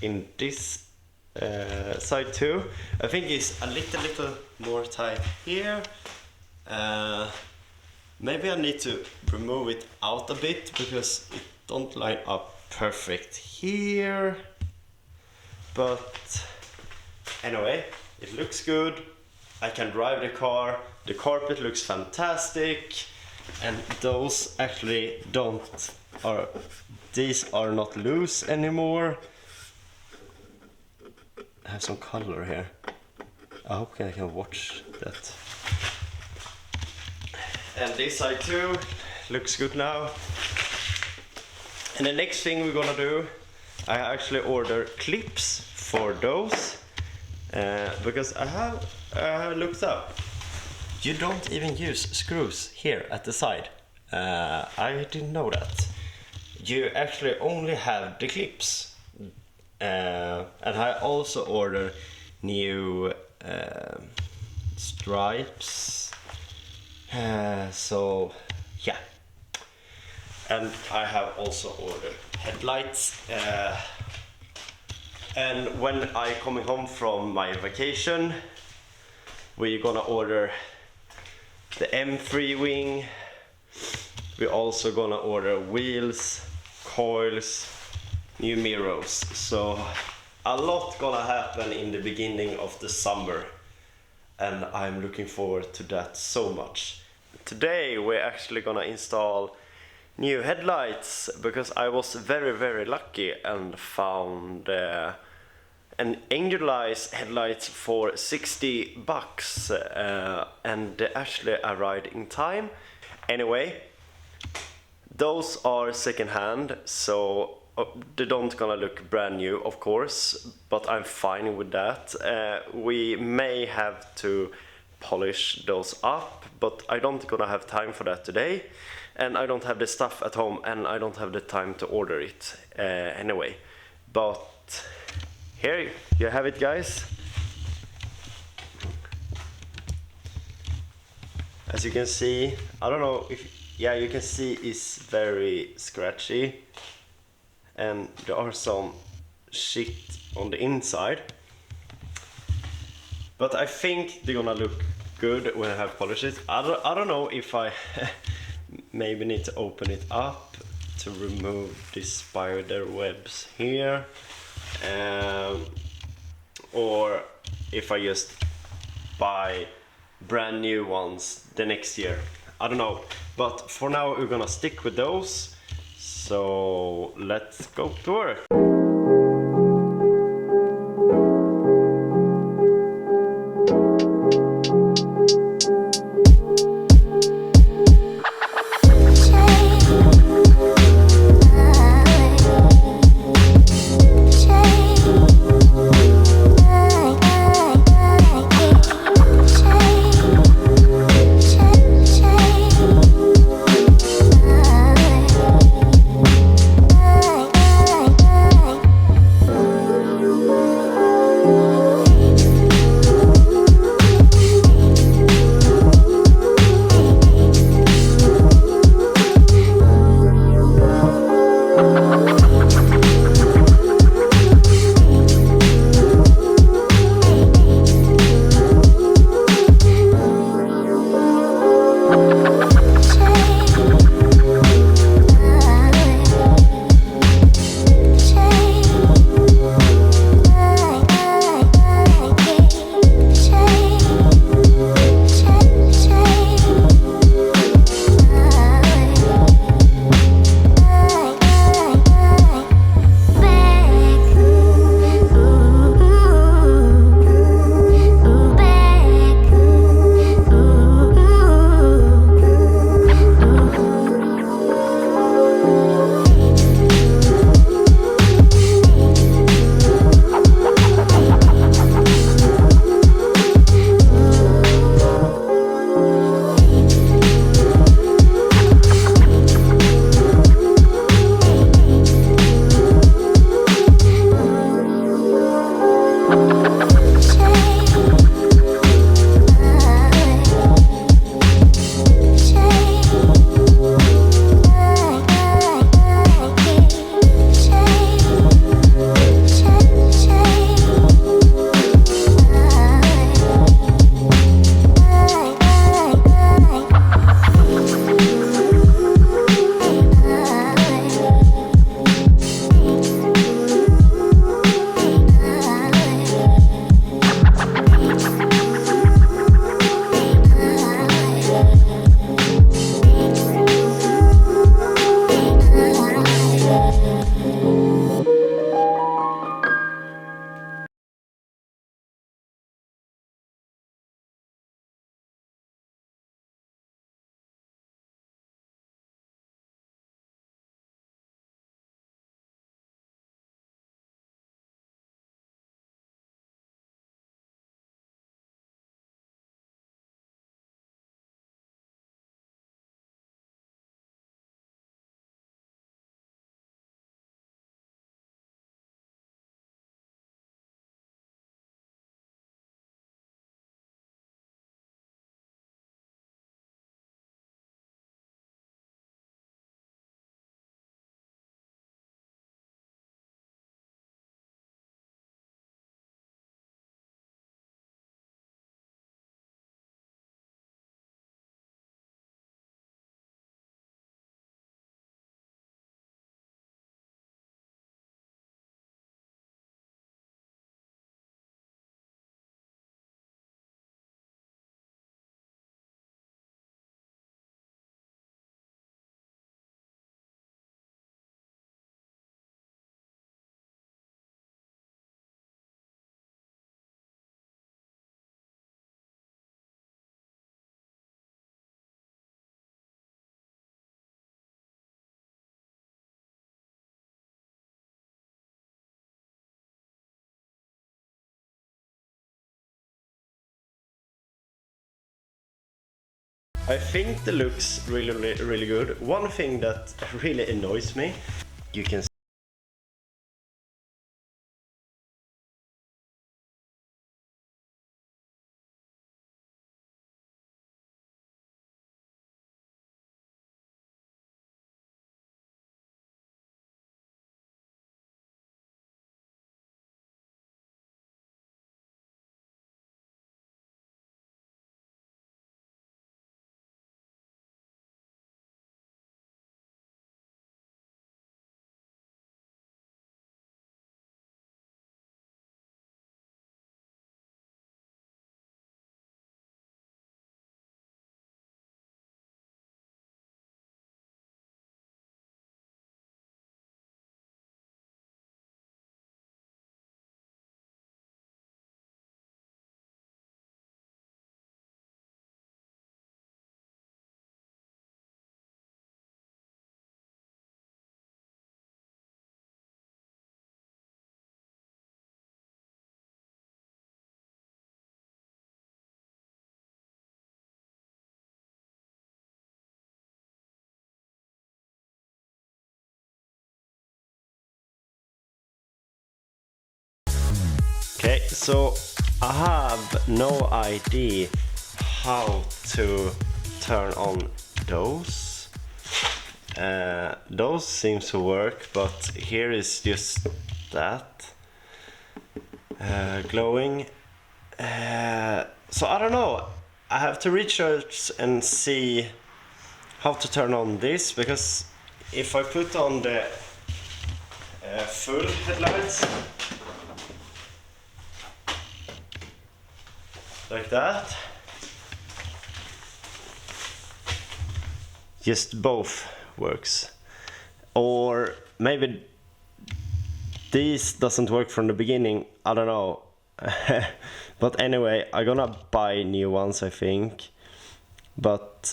in this side too. I think it's a little more tight here. Maybe I need to remove it out a bit because it don't line up perfect here. But anyway, it looks good. I can drive the car. The carpet looks fantastic, and those actually these are not loose anymore. I have some color here. I hope I can watch that. And this side too looks good now. And the next thing we're gonna do, I actually order clips for those because I have looked up. You don't even use screws here at the side. I didn't know that. You actually only have the clips. And I also order new stripes. So yeah. And I have also ordered headlights. And when I coming home from my vacation, we're gonna order the M3 wing. We're also gonna order wheels, coils, new mirrors. So a lot gonna happen in the beginning of the summer, and I'm looking forward to that so much. Today we're actually gonna install new headlights, because I was very lucky and found an angelized headlights for $60, and they actually arrived in time. Anyway, those are second hand, so they don't gonna look brand new, of course, but I'm fine with that. We may have to polish those up, but I don't gonna have time for that today. and I don't have the stuff at home, and I don't have the time to order it anyway. But here you have it, guys. As you can see, I don't know if, yeah, you can see it's very scratchy, and there are some shit on the inside. But I think they're gonna look good when I have polished it. I don't know if I maybe need to open it up to remove the spider webs here, or if I just buy brand new ones the next year. I don't know, but for now we're gonna stick with those. So let's go to work. I think the looks really good. One thing that really annoys me, you can see. Okay, so I have no idea how to turn on those. Those seems to work, but here is just that glowing. So I don't know. I have to research and see how to turn on this, because if I put on the full headlights like that, just both works, or maybe this doesn't work from the beginning, I don't know. But anyway, I'm gonna buy new ones, I think. But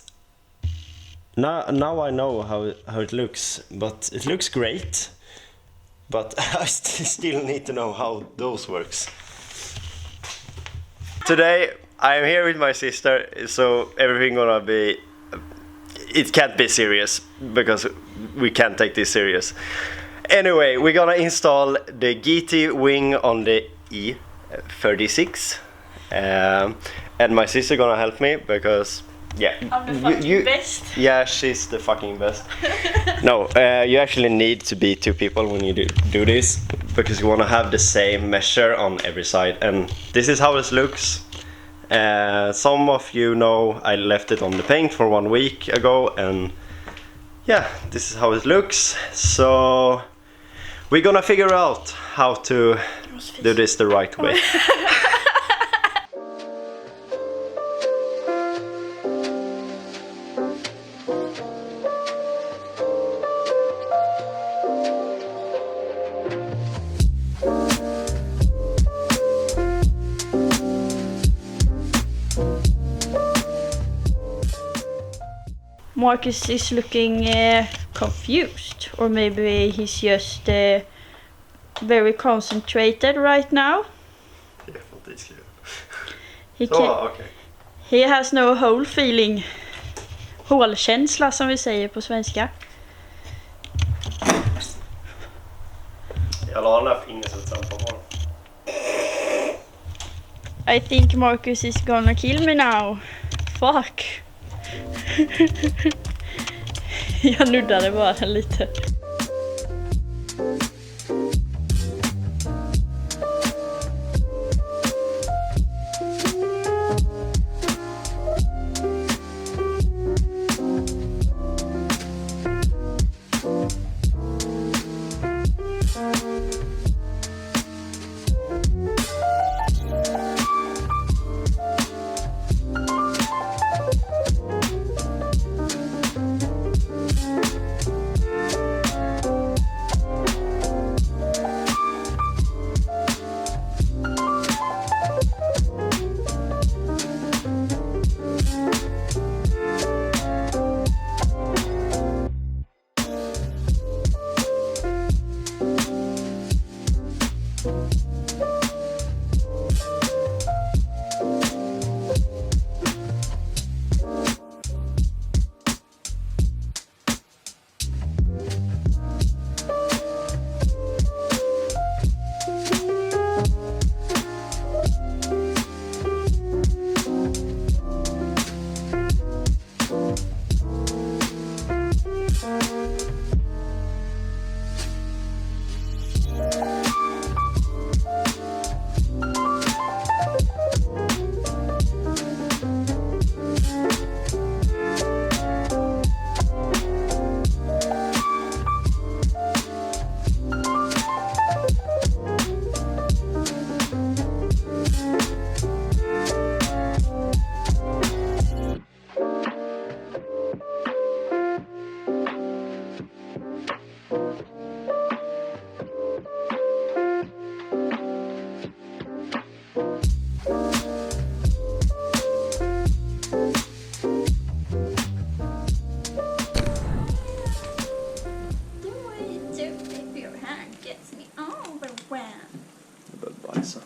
now I know how it looks, but it looks great, but I still need to know how those works. Today I'm here with my sister, so everything gonna be, it can't be serious because we can't take this serious. Anyway, we're gonna install the GT wing on the E36, and my sister gonna help me because yeah, I'm the fucking best. Yeah, she's the fucking best. No, you actually need to be two people when you do this, because you want to have the same measure on every side, and this is how it looks. Some of you know I left it on the paint for 1 week ago, and yeah, this is how it looks. So we're gonna figure out how to do this the right way. Marcus is looking confused, or maybe he's just very concentrated right now. He has no whole feeling. Hålkänsla som vi säger på svenska. Jag la den där fingret så trampar på. I think Marcus is gonna kill me now. Fuck. Jag nuddade bara lite. alltså.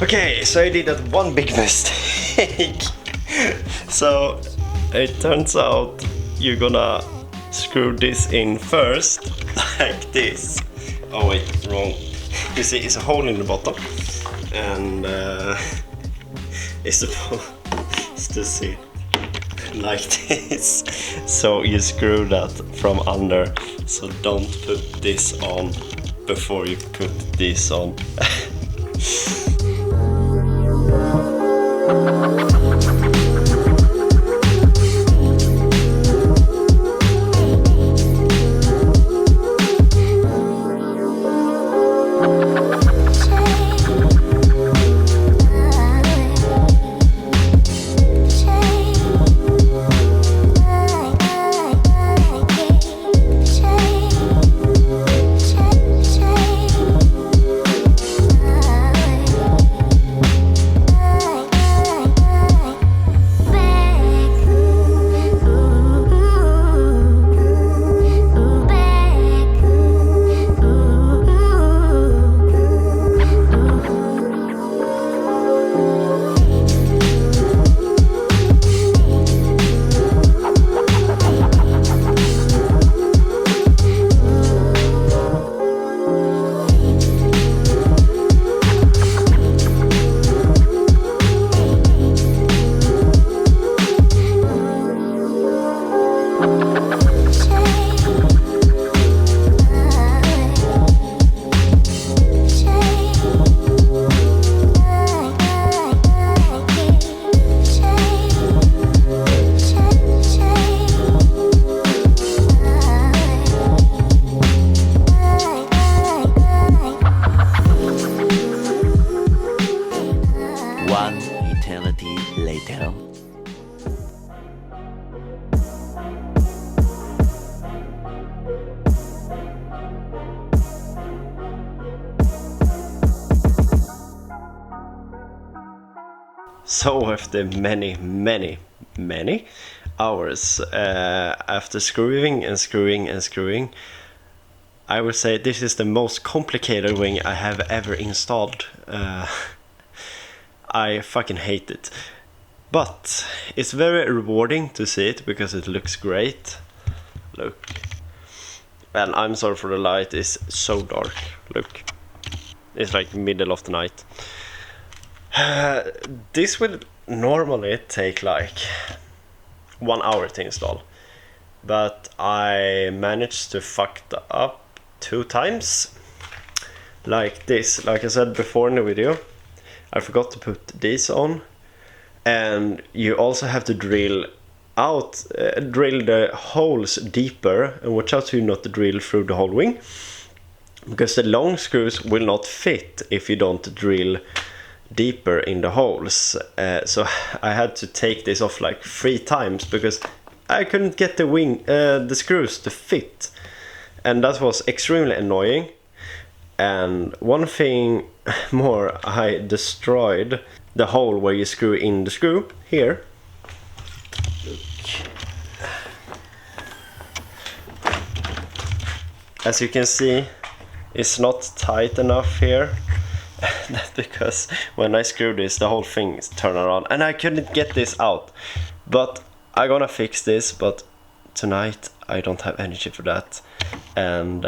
Okay, so I did that one big mistake. So it turns out you're gonna screw this in first, like this. Oh wait, wrong. You see, it's a hole in the bottom, and it's supposed to sit like this. So you screw that from under. So don't put this on before you put this on. later. So after many hours after screwing, I would say this is the most complicated wing I have ever installed. I fucking hate it, but it's very rewarding to see it because it looks great. Look, and I'm sorry for the light, it's so dark. Look, it's like middle of the night. This will normally take like 1 hour to install, but I managed to fuck that up 2 times. Like this, like I said before in the video, I forgot to put these on, and you also have to drill the holes deeper, and watch out to not drill through the whole wing, because the long screws will not fit if you don't drill deeper in the holes. So I had to take this off like 3 times because I couldn't get the screws to fit, and that was extremely annoying. And one thing more, I destroyed the hole where you screw in the screw here. As you can see, it's not tight enough here. That's because when I screw this, the whole thing is turned around, and I couldn't get this out. But I'm gonna fix this, but tonight I don't have energy for that, and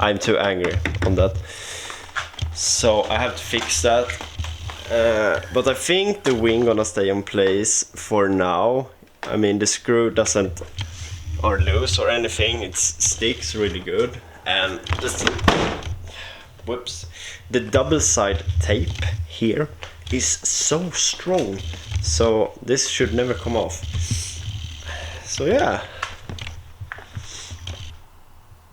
I'm too angry on that, so I have to fix that. But I think the wing gonna stay in place for now. I mean, the screw doesn't are loose or anything, it sticks really good. And this, whoops, the double side tape here is so strong, so this should never come off. So yeah,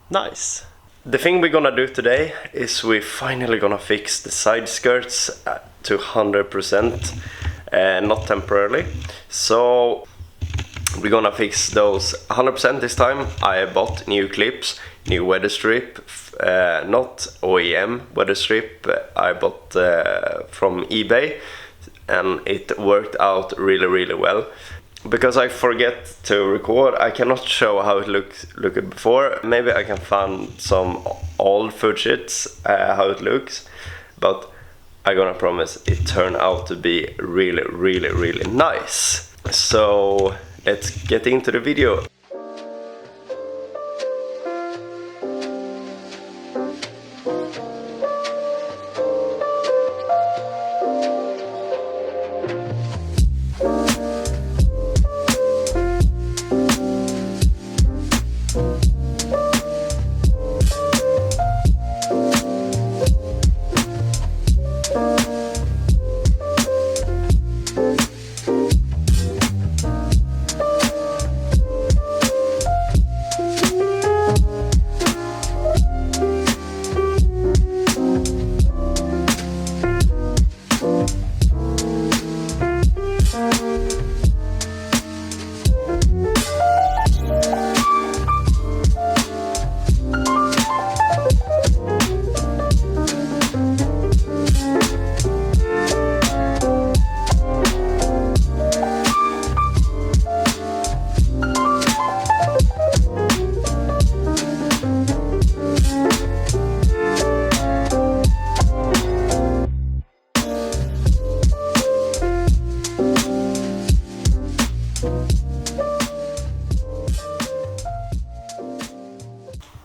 nice. The thing we're gonna do today is we're finally gonna fix the side skirts to 100%, not temporarily. So we're gonna fix those 100% this time. I bought new clips, new weather strip, not OEM weather strip, I bought from eBay, and it worked out really well. Because I forget to record, I cannot show how it looked before. Maybe I can find some old footage how it looks, but I'm gonna promise it turned out to be really nice. So let's get into the video.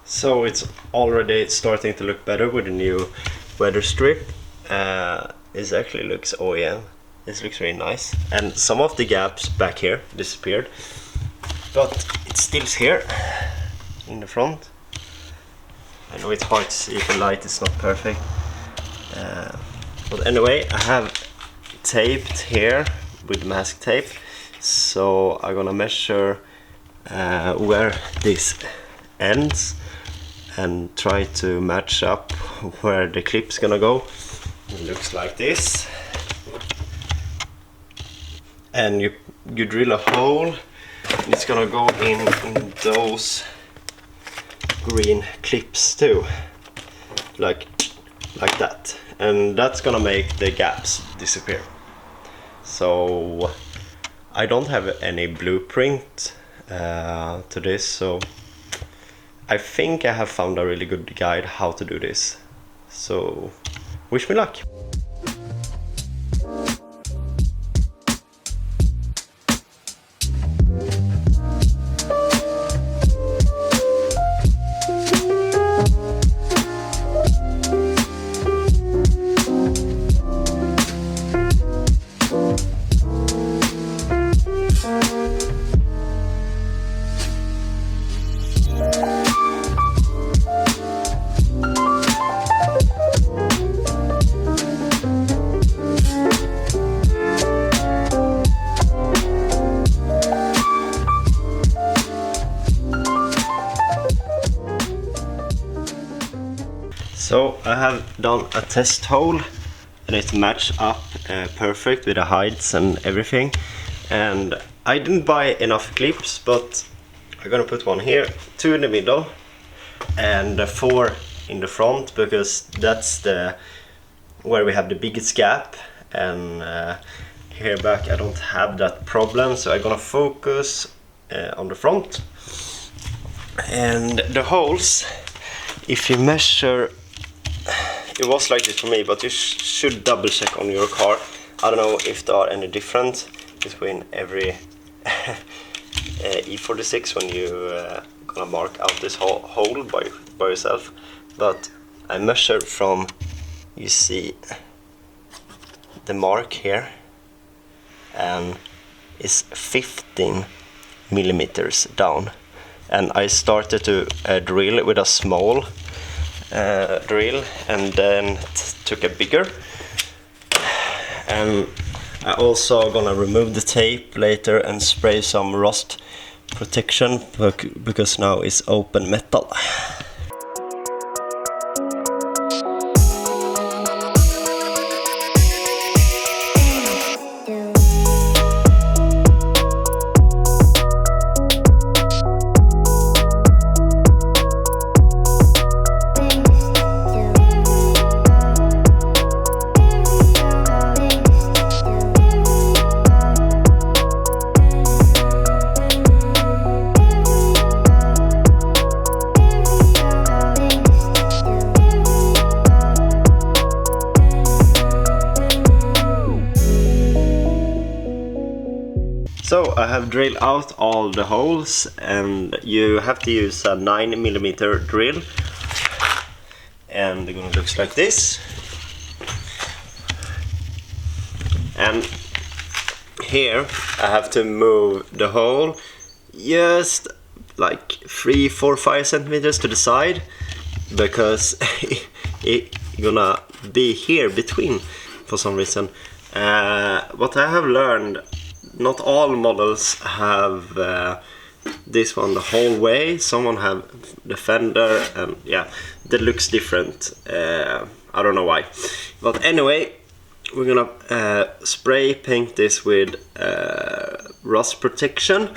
So it's already starting to look better with the new weather strip. It actually looks OEM. This looks really nice. And some of the gaps back here disappeared, but it's still here in the front. I know it's hard to see if the light is not perfect. But anyway, I have taped here with mask tape. So I'm gonna measure where this ends and try to match up where the clip's gonna go. It looks like this. And you drill a hole, and it's gonna go in those green clips too, like that, and that's gonna make the gaps disappear. So I don't have any blueprint to this, so I think I have found a really good guide how to do this. So wish me luck. So I have done a test hole, and it matched up perfect with the heights and everything. And I didn't buy enough clips, but I'm gonna put one here, 2 in the middle, and 4 in the front, because that's the where we have the biggest gap. And here back I don't have that problem, so I'm gonna focus on the front. And the holes, if you measure, it was like this for me, but you should double check on your car. I don't know if there are any difference between every E36 when you gonna mark out this hole by yourself, but I measured from, you see the mark here, and it's 15 millimeters down. and I started to drill with a small drill, and then took a bigger. And I also gonna remove the tape later and spray some rust protection because now it's open metal. So I have drilled out all the holes, and you have to use a 9mm drill, and they're gonna look like this. And here I have to move the hole just like 3, 4, 5 centimeters to the side, because it's gonna be here between for some reason. What I have learned, not all models have this one the whole way. Someone have the fender, and yeah, that looks different. I don't know why, but anyway, we're gonna spray paint this with rust protection,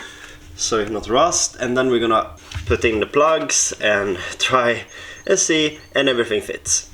so it's not rust, and then we're gonna put in the plugs and try and see, and everything fits.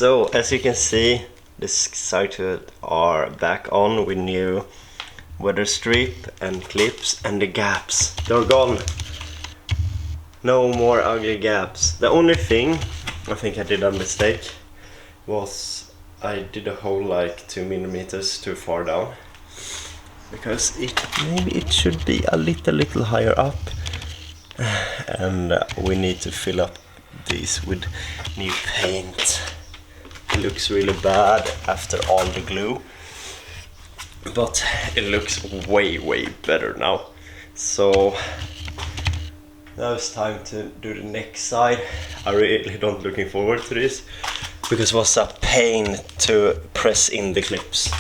So as you can see, the side hood are back on with new weather strip and clips, and the gaps, they're gone. No more ugly gaps. The only thing I think I did a mistake was I did a hole like 2mm too far down, because maybe it should be a little higher up, and we need to fill up these with new paint. It looks really bad after all the glue, but it looks way better now. So now it's time to do the next side. I really don't looking forward to this, because it was a pain to press in the clips,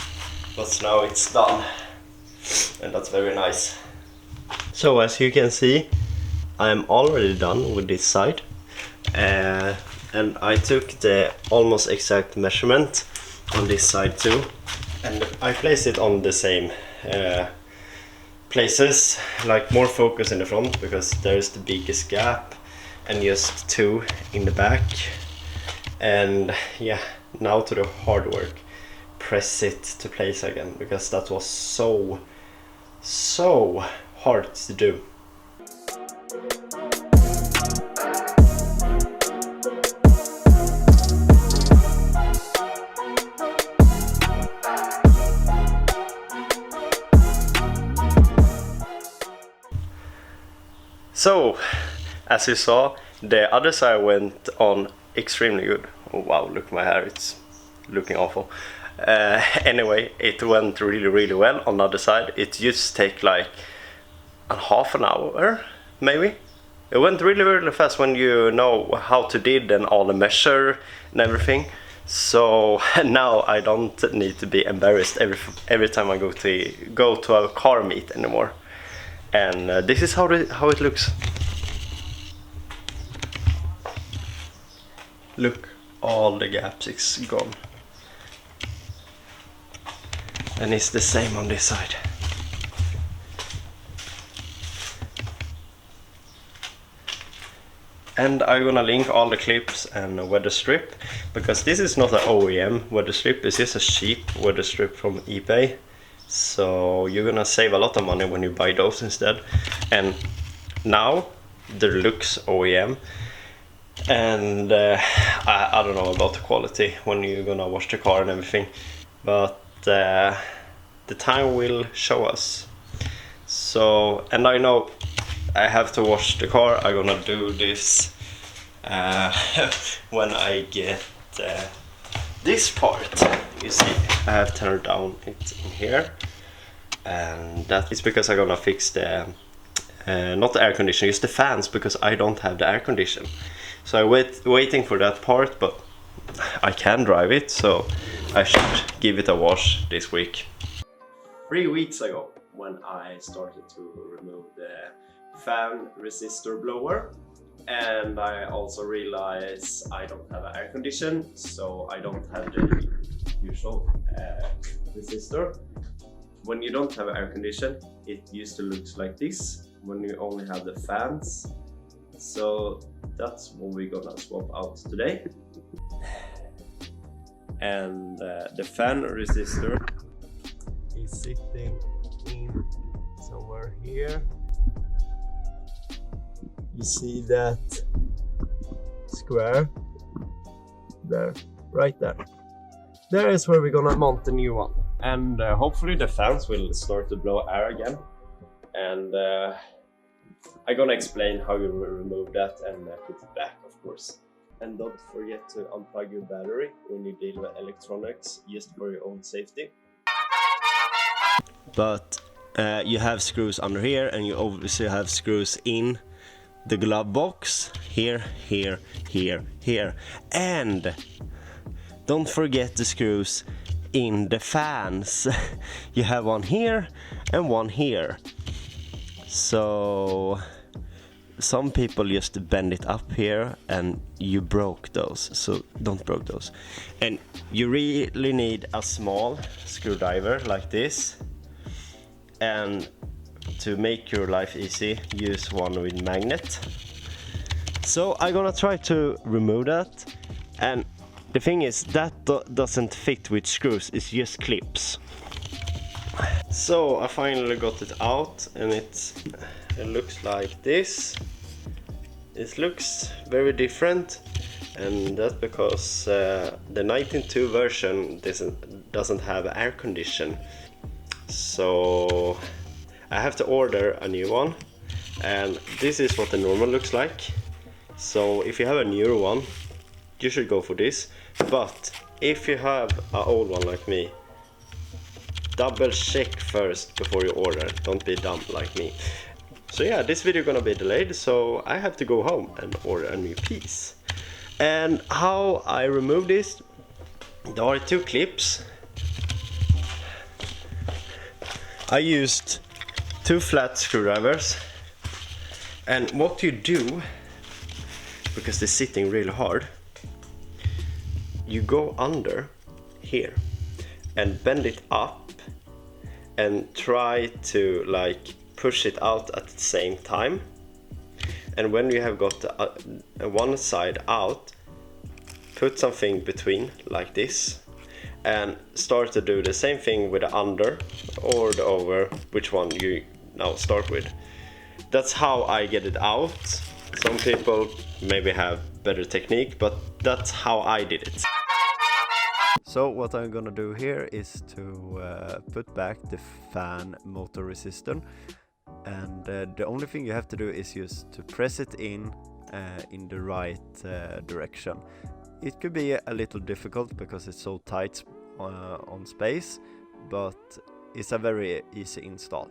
but now it's done, and that's very nice. So as you can see, I'm already done with this side, and I took the almost exact measurement on this side too, and I placed it on the same places, like more focus in the front because there's the biggest gap, and just 2 in the back. And yeah, now to the hard work, press it to place again, because that was so hard to do. So, as you saw, the other side went on extremely good. Oh wow, look at my hair, it's looking awful. Anyway, it went really well on the other side. It just take like a half an hour, maybe. It went really fast when you know how to did and all the measure and everything. So now I don't need to be embarrassed every time I go to a car meet anymore. And this is how it looks. Look, all the gaps, it's gone. And it's the same on this side. And I'm gonna link all the clips and a weather strip, because this is not an OEM weather strip, this is a cheap weather strip from eBay. So you're gonna save a lot of money when you buy those instead. And now they looks OEM, and I don't know about the quality when you're gonna wash the car and everything, but the time will show us. So, and I know I have to wash the car. I'm gonna do this when I get this part. You see, I have turned down it in here, and that is because I'm gonna fix the not the air conditioner, just the fans, because I don't have the air condition. So I'm waiting for that part, but I can drive it, so I should give it a wash this week. 3 weeks ago, when I started to remove the fan resistor blower, and I also realized I don't have an air condition, so I don't have the usual resistor. When you don't have an air condition, it used to look like this when you only have the fans. So that's what we're gonna swap out today. And the fan resistor is sitting in somewhere here. You see that square there, right there. There is where we're gonna mount the new one, and hopefully the fans will start to blow air again. And I'm gonna explain how you remove that and put it back, of course. And don't forget to unplug your battery when you deal with electronics, just for your own safety. But you have screws under here, and you obviously have screws in the glove box here, here, here, here, and don't forget the screws in the fans. You have one here and one here. So some people just bend it up here, and you broke those, so don't break those. And you really need a small screwdriver like this, and to make your life easy, use one with magnet. So I'm gonna try to remove that, and the thing is that doesn't fit with screws, it's just clips. So I finally got it out, and it looks like this. It looks very different, and that's because the 19.2 version doesn't have air condition. So I have to order a new one, and this is what the normal looks like. So if you have a newer one, you should go for this. But if you have an old one like me, double check first before you order. Don't be dumb like me. So yeah, this video gonna be delayed, so I have to go home and order a new piece. And how I remove this, there are 2 clips. I used 2 flat screwdrivers, and what you do, because they're sitting really hard, you go under here and bend it up and try to like push it out at the same time. And when you have got one side out, put something between like this, and start to do the same thing with the under or the over, which one you now start with. That's how I get it out. Some people maybe have better technique, but that's how I did it. So what I'm gonna do here is to put back the fan motor resistor, and the only thing you have to do is just to press it in the right direction. It could be a little difficult because it's so tight on space, but it's a very easy install.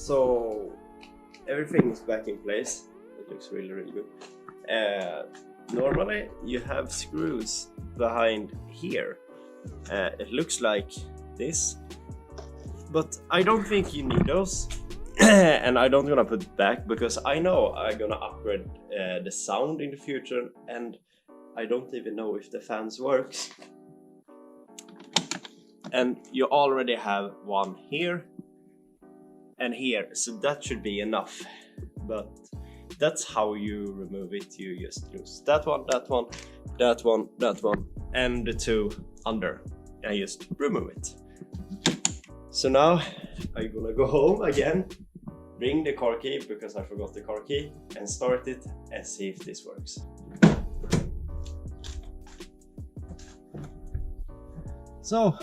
So everything is back in place. It looks really good. Normally you have screws behind here. It looks like this, but I don't think you need those. And I don't gonna put it back because I know I'm gonna upgrade the sound in the future, and I don't even know if the fans works. And you already have one here and here, so that should be enough. But that's how you remove it. You just use that one, that one, that one, that one, and the two under, and just remove it. So now I'm gonna go home again, bring the car key because I forgot the car key, and start it and see if this works. So,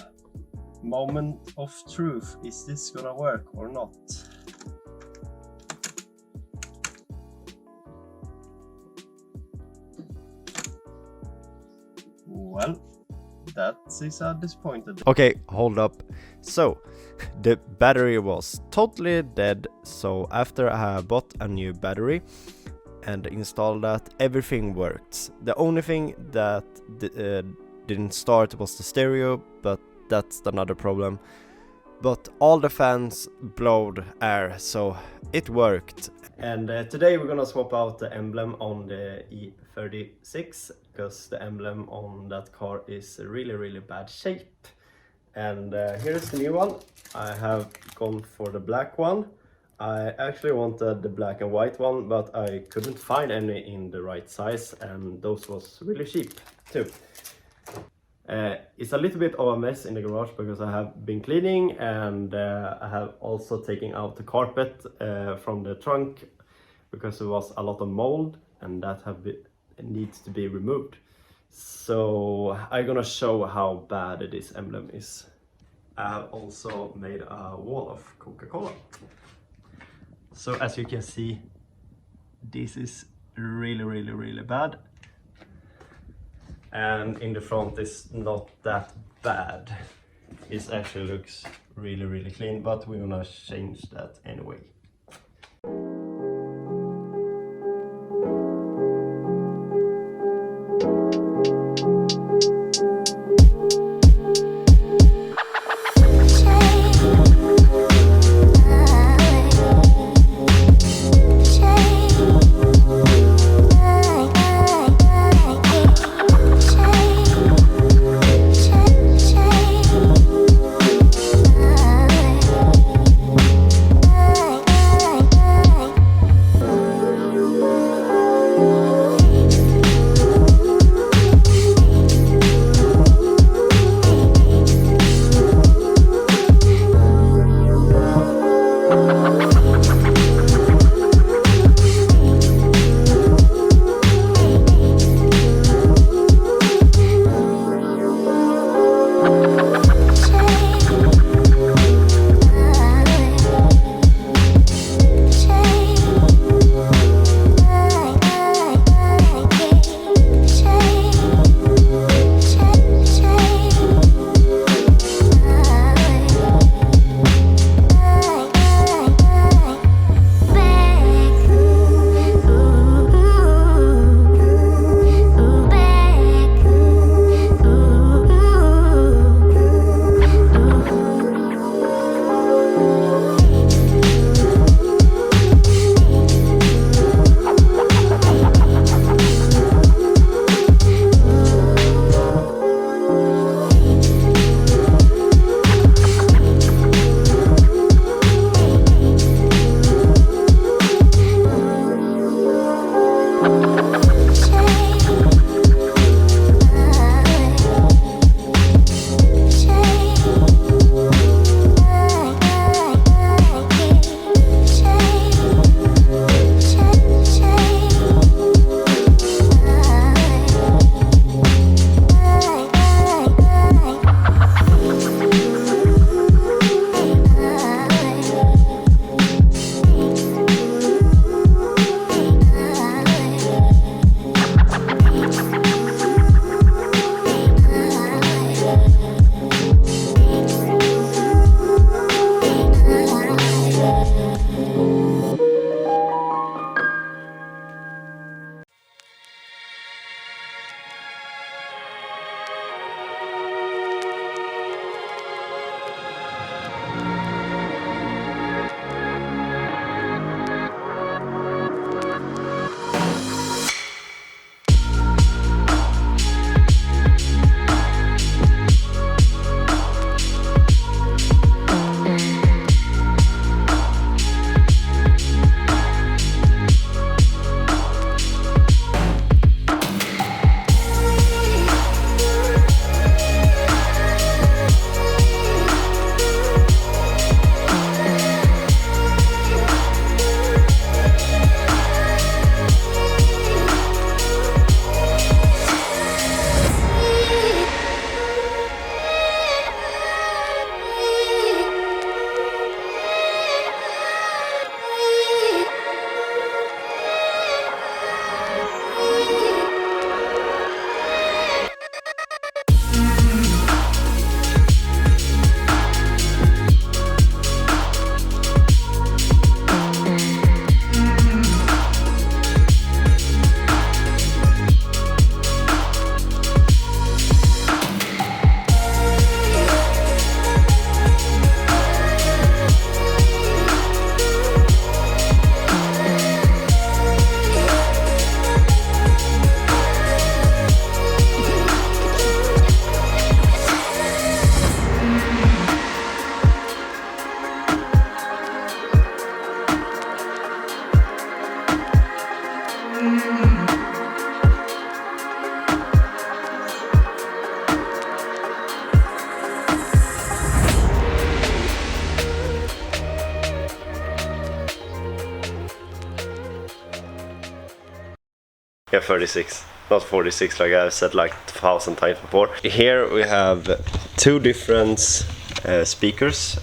moment of truth, is this gonna work or not? Well, that is a disappointed. Okay, hold up. So, the battery was totally dead, so after I bought a new battery and installed that, everything worked. The only thing that didn't start was the stereo, but that's another problem. But all the fans blowed air, so it worked. And today we're gonna swap out the emblem on the E36 because the emblem on that car is really bad shape. And here's the new one. I have gone for the black one. I actually wanted the black and white one, but I couldn't find any in the right size, and those was really cheap too. It's a little bit of a mess in the garage because I have been cleaning, and I have also taken out the carpet from the trunk because there was a lot of mold, and that needs to be removed. So I'm gonna show how bad this emblem is. I have also made a wall of Coca-Cola. So as you can see, this is really bad. And in the front is not that bad. It actually looks really clean, but we're gonna change that anyway. Yeah, 36, not 46 like I've said like 1,000 times before. Here we have 2 different speakers.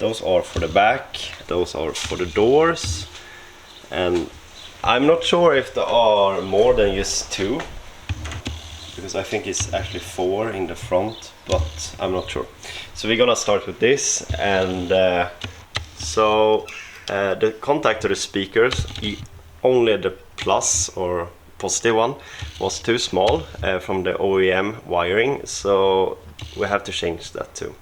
Those are for the back, those are for the doors, and I'm not sure if there are more than just 2, because I think it's actually 4 in the front, but I'm not sure. So we're gonna start with this, and the contact to the speakers, only the plus or positive one was too small from the OEM wiring, so we have to change that too.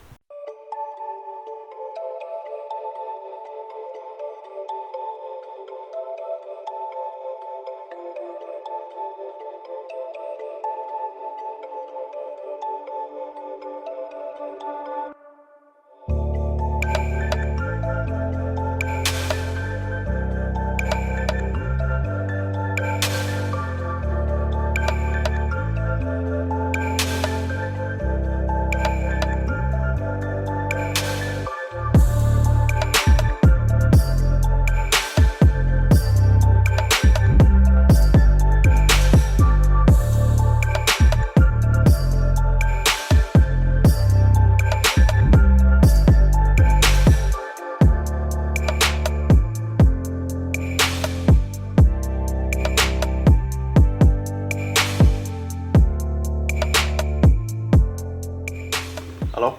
Hello?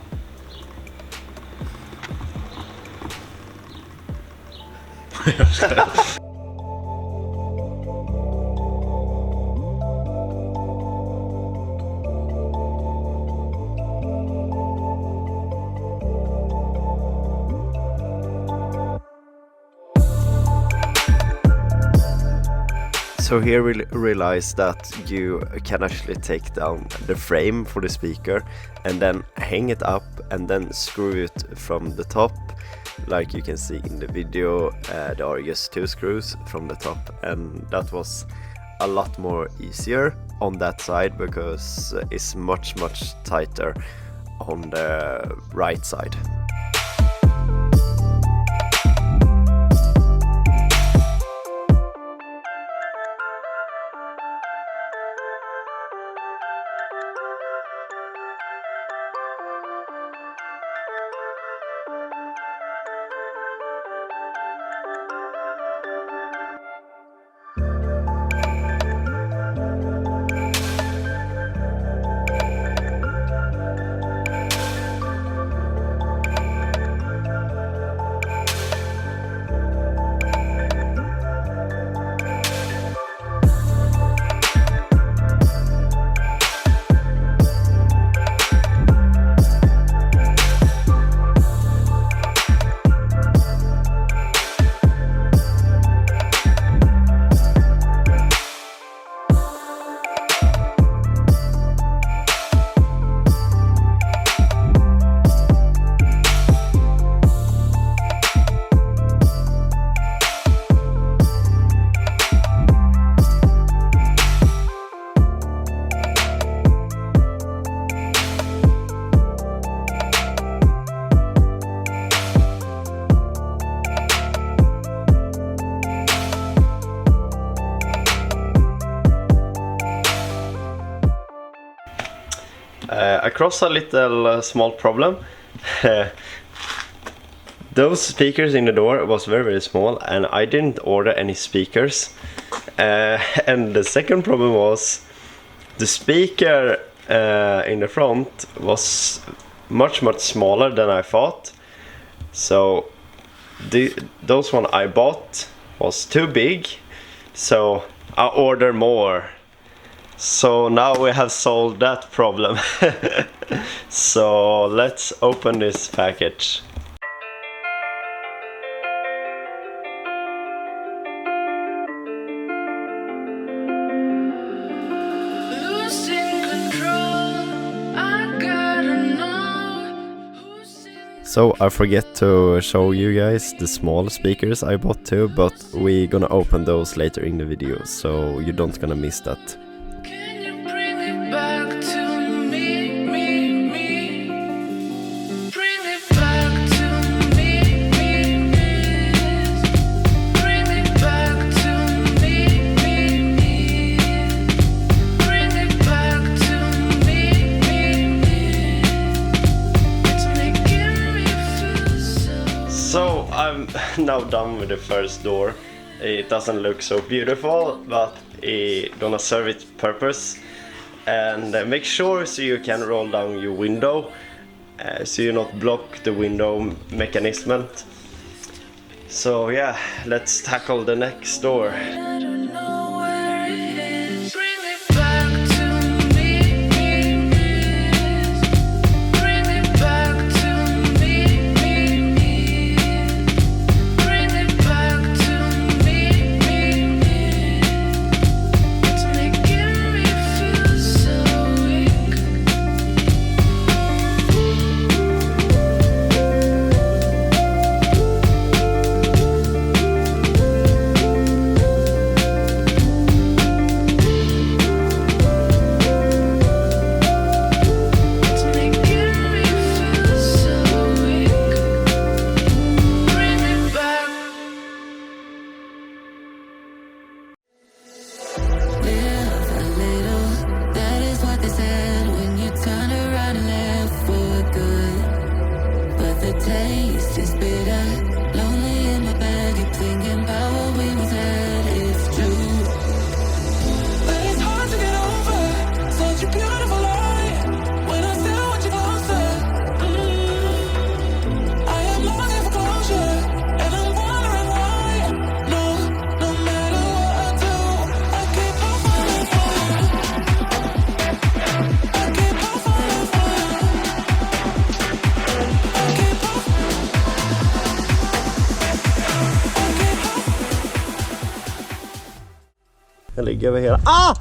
So here we realize that you can actually take down the frame for the speaker and then hang it up and then screw it from the top. Like you can see in the video, there are just 2 screws from the top, and that was a lot more easier on that side because it's much tighter on the right side. Across a little small problem. Those speakers in the door was very small, and I didn't order any speakers. And the second problem was the speaker in the front was much smaller than I thought. So those one I bought was too big, so I ordered more. So now we have solved that problem. So let's open this package. So I forget to show you guys the small speakers I bought too, but we're gonna open those later in the video, so you don't gonna miss that. So I'm now done with the first door. It doesn't look so beautiful, but it's gonna serve its purpose. And make sure so you can roll down your window, so you not block the window mechanism. So yeah, let's tackle the next door. Den ligger över hela... Ah!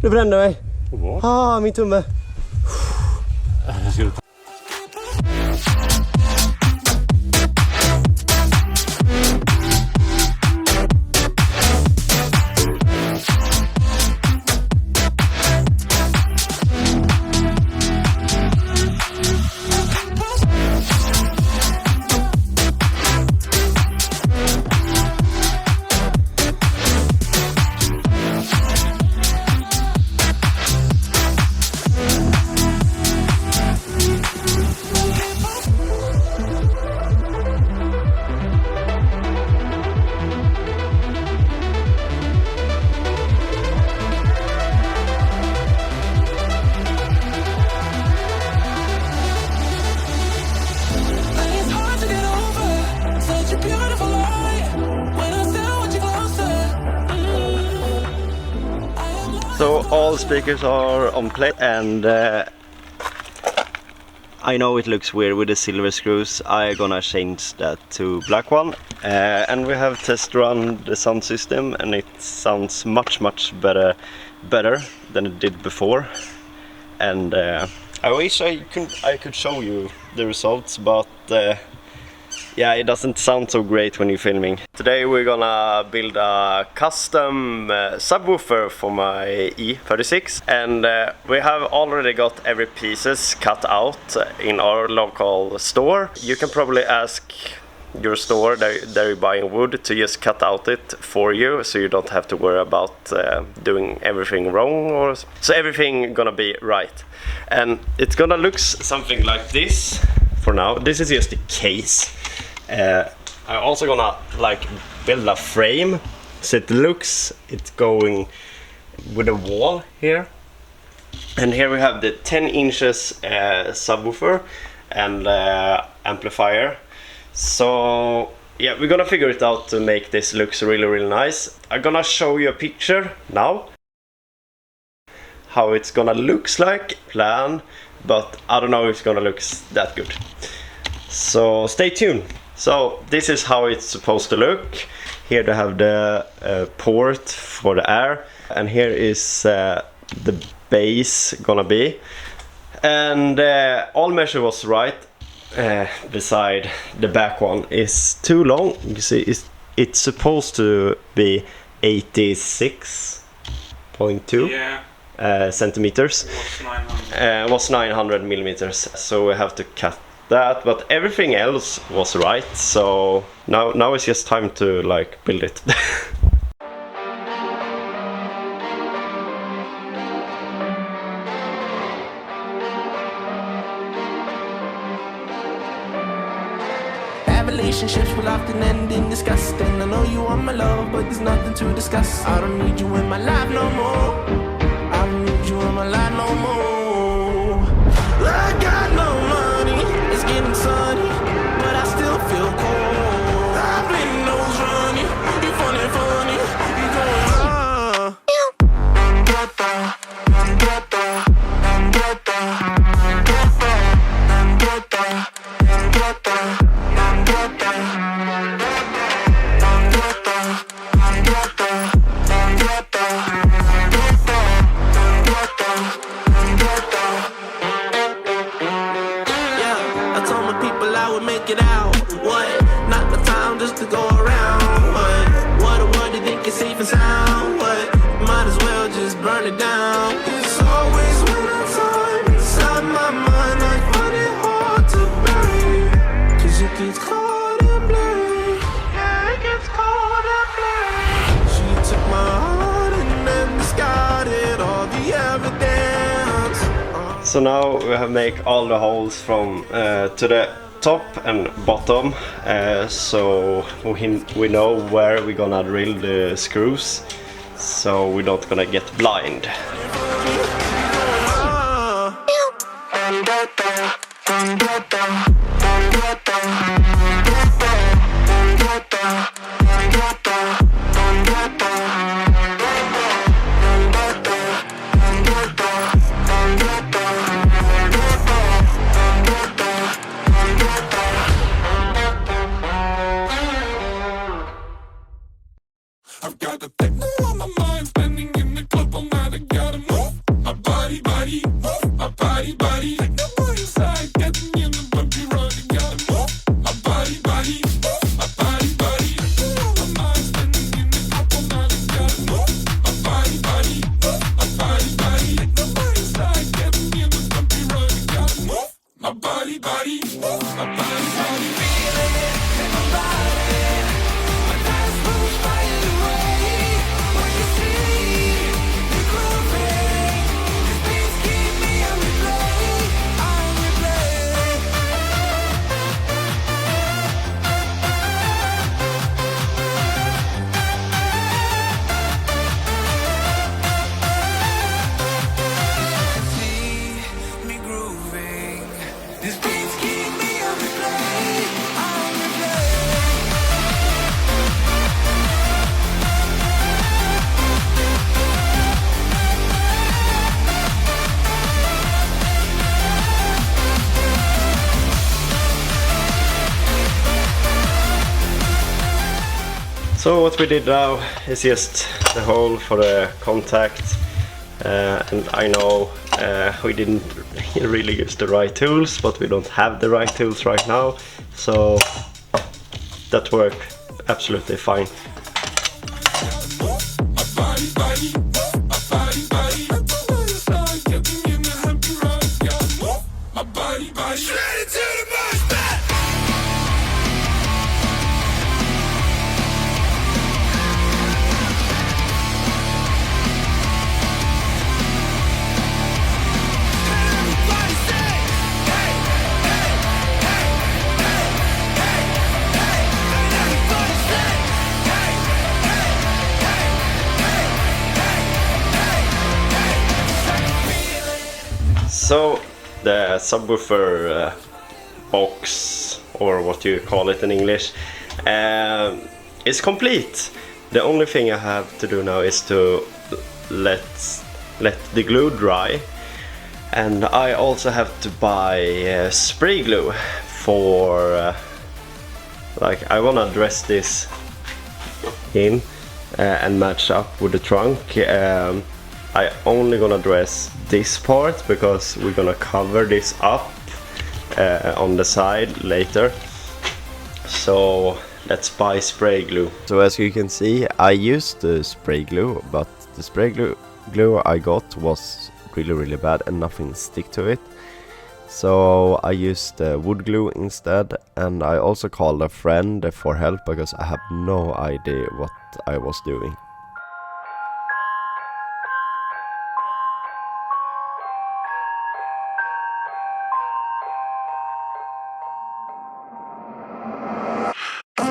Du brände mig. Ah, min tumme. So all speakers are on play, and I know it looks weird with the silver screws. I'm gonna change that to black one, and we have test run the sound system, and it sounds much better than it did before. And I wish I could show you the results, but yeah, it doesn't sound so great when you're filming. Today we're gonna build a custom subwoofer for my E36, and we have already got every pieces cut out in our local store. You can probably ask your store that you're buying wood to just cut out it for you, so you don't have to worry about doing everything wrong, or so everything gonna be right. And it's gonna look something like this for now. This is just the case. I'm also gonna like build a frame so it's going with a wall here, and here we have the 10 inches subwoofer and amplifier. So yeah, we're gonna figure it out to make this look really nice. I'm gonna show you a picture now how it's gonna looks like plan, but I don't know if it's gonna look that good, so stay tuned. So this is how it's supposed to look. Here they have the port for the air, and here is the base gonna be, and all measure was right. Beside the back one is too long. You see it's supposed to be 86.2 centimeters. Was 900 millimeters, so we have to cut that, but everything else was right, so now it's just time to like build it. that relationships will often end in disgust. And I know you want my love, but there's nothing to discuss. I don't need you in my life no more. I don't need you in my life no more. I got no money, it's getting sunny, but I still feel cold. I'm letting those running, you funny, you going it out. What? Not the time just to go around. What a word you think is safe and sound. What? Might as well just burn it down. It's always winter time inside my mind. I find it hard to bury, 'cause it gets cold and blurry. Yeah, it gets cold and blurry. She took my heart and then discarded all the evidence. So now we have make all the holes from to the top and bottom, so we know where we're gonna drill the screws, so we're not gonna get blind. I've got the techno on my mind, standing in the club all night. I gotta move my body, move my body. Techno on your side, getting in the bumpy ride. I gotta move my body, move my body. Techno on my mind, standing in the club all night. I gotta move my body, move my body. Techno on your side, getting in the bumpy ride. I gotta move my body, move my body. Feeling it in my body. My past moves flying away. When you see me grooving, these beats keep me on replay. On replay. See me grooving. These beats keep me on replay. On replay. So what we did now is just the hole for the contact, and I know we didn't really use the right tools, but we don't have the right tools right now, so that worked absolutely fine. So the subwoofer box, or what you call it in English, is complete. The only thing I have to do now is to let the glue dry, and I also have to buy spray glue for like I wanna dress this in and match up with the trunk. I only gonna dress this part because we're gonna cover this up on the side later. So let's buy spray glue. So as you can see, I used the spray glue, but the spray glue I got was really bad and nothing stick to it. So I used wood glue instead, and I also called a friend for help because I have no idea what I was doing.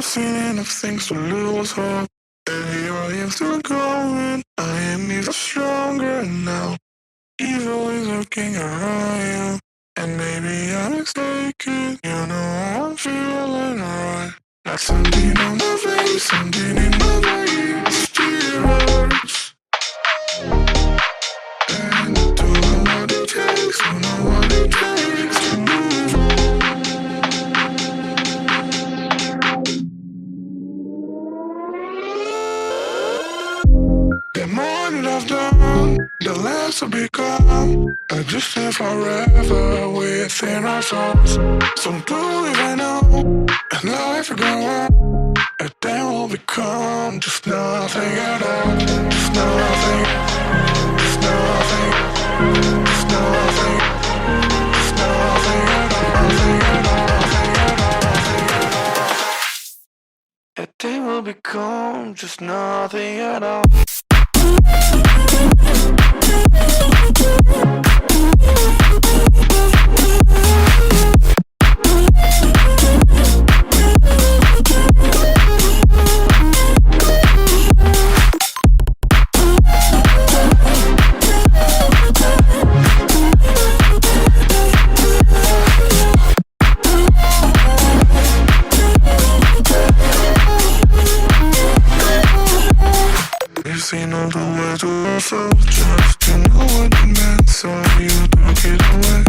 a feeling of things to lose hope. And here I am still going. I am even stronger now. Evil is looking around you. And maybe I'm mistaken. You know I'm feeling alright. Like something on my face, something in my veins. Still hurts. And I don't know what it takes, don't know what it takes to move on. The more that I've done, the less I've become. I just live forever within our souls. So do if I know, and life will go on. And then we'll become just nothing at all. Just nothing, just nothing, just nothing, just nothing at all. Nothing at all, nothing at all, nothing at all. And then we'll become just nothing at all. You've seen all the words of yourself just to know what it meant, so you took it away.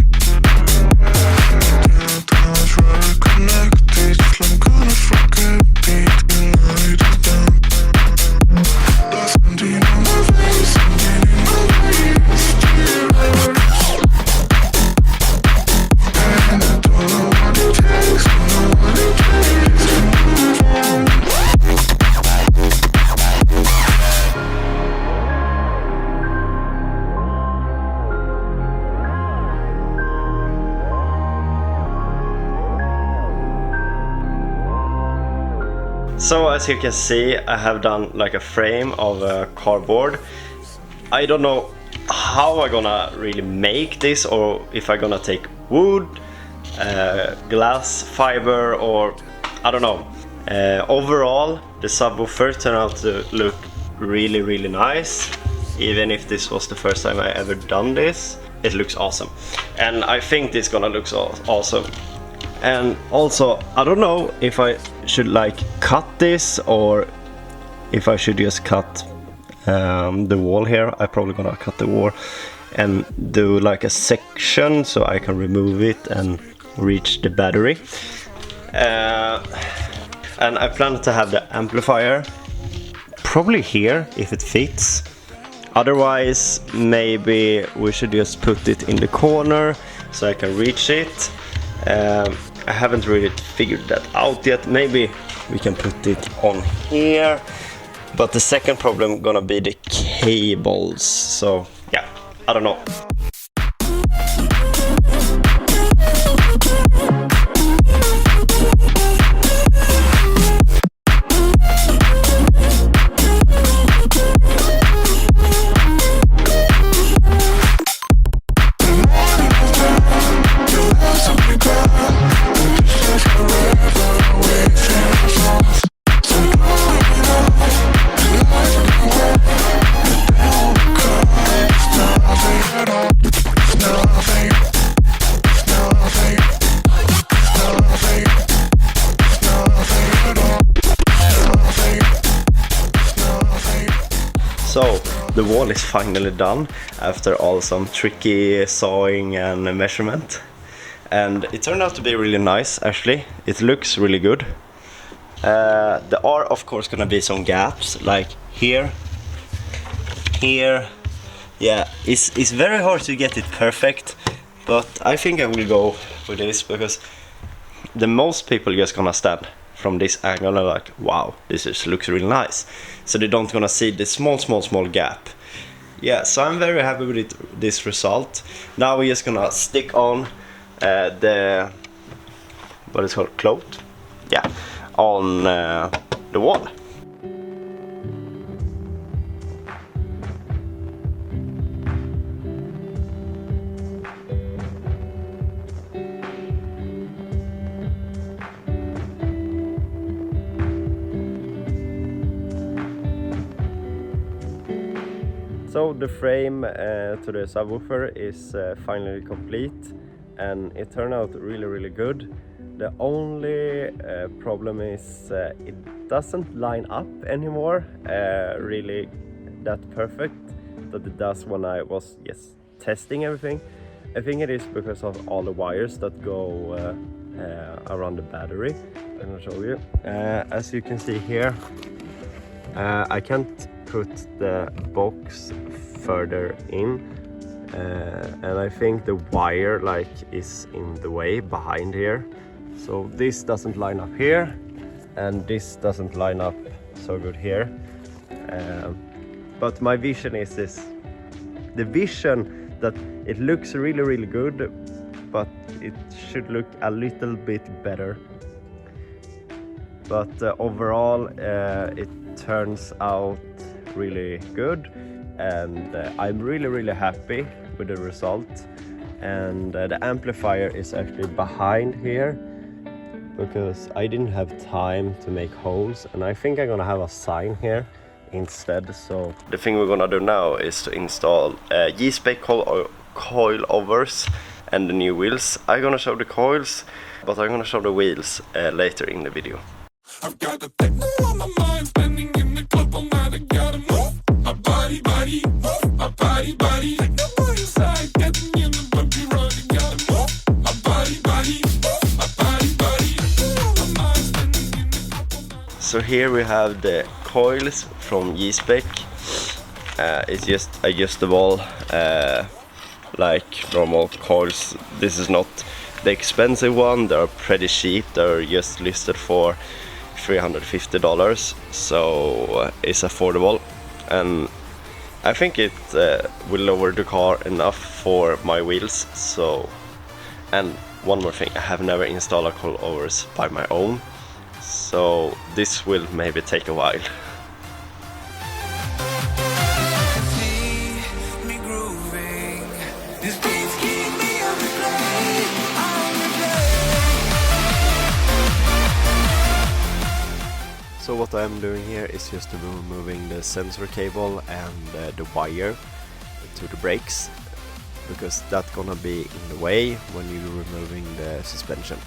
Till times were connected, I'm gonna forget it tonight is done. There's something on my face, something in my veins, still hurts. And I don't know what it takes, don't know what it takes to move on. So as you can see, I have done like a frame of cardboard. I don't know how I'm gonna really make this, or if I'm gonna take wood, glass, fiber, or I don't know. Overall, the subwoofer turned out to look really nice. Even if this was the first time I ever done this, it looks awesome. And I think this gonna look awesome. And also, I don't know if I should like cut this or if I should just cut the wall here. I'm probably gonna cut the wall and do like a section so I can remove it and reach the battery. And I plan to have the amplifier probably here if it fits. Otherwise, maybe we should just put it in the corner so I can reach it. I haven't really figured that out yet. Maybe we can put it on here. But the second problem gonna be the cables. So yeah, I don't know. So the wall is finally done after all some tricky sawing and measurement, and it turned out to be really nice. Actually, it looks really good. There are of course gonna be some gaps like here. Yeah, it's very hard to get it perfect, but I think I will go with this because the most people just gonna stand from this angle and like, wow, this just looks really nice. So they don't gonna see the small gap. Yeah, so I'm very happy with this result. Now we're just gonna stick on the, what is it called, cloth? Yeah, on the wall. So the frame to the subwoofer is finally complete, and it turned out really good. The only problem is it doesn't line up anymore really that perfect that it does when I was testing everything. I think it is because of all the wires that go around the battery. I'm gonna show you. As you can see here, I can't put the box further in, and I think the wire is in the way behind here. So this doesn't line up here, and this doesn't line up so good here. But my vision is this. The vision that it looks really good, but it should look a little bit better. But overall it turns out really good, and I'm really happy with the result. And the amplifier is actually behind here because I didn't have time to make holes, and I think I'm gonna have a sign here instead. So the thing we're gonna do now is to install G-spec coilovers and the new wheels. I'm gonna show the coils, but I'm gonna show the wheels later in the video. I've got the techno on my mind, spending in the club all night. I gotta move my body, move my body. Techno on your side, getting in the bumpy ride. I gotta move my body, move my body. Techno on my mind, spending in the club all night. So here we have the coils from G-spec. It's just adjustable like normal coils. This is not the expensive one. They're pretty cheap. They're just listed for $350, so it's affordable, and I think it will lower the car enough for my wheels. So, and one more thing, I have never installed a coilovers by my own, so this will maybe take a while. See me grooving. These beats keep me on replay, on replay. So what I'm doing here is just removing the sensor cable and the wire to the brakes, because that's gonna be in the way when you're removing the suspension.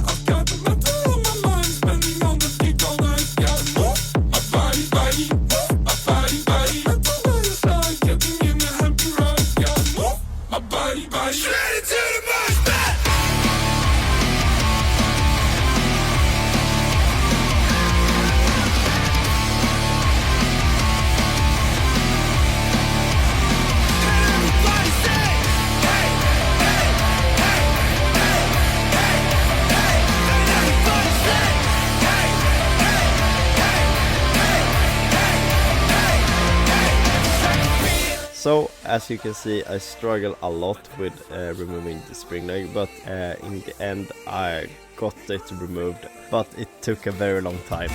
I've got the metal on my mind, spending on the beat all night. Gotta move my body, move my body. Metal on your side, getting in the happy ride. Gotta move my body. Straight into the mosh pit. Everybody say, hey, hey, hey, hey, hey, hey. Everybody say, hey, hey, hey, hey, hey, hey, hey. So as you can see, I struggle a lot with removing the spring leg, but in the end I got it removed, but it took a very long time.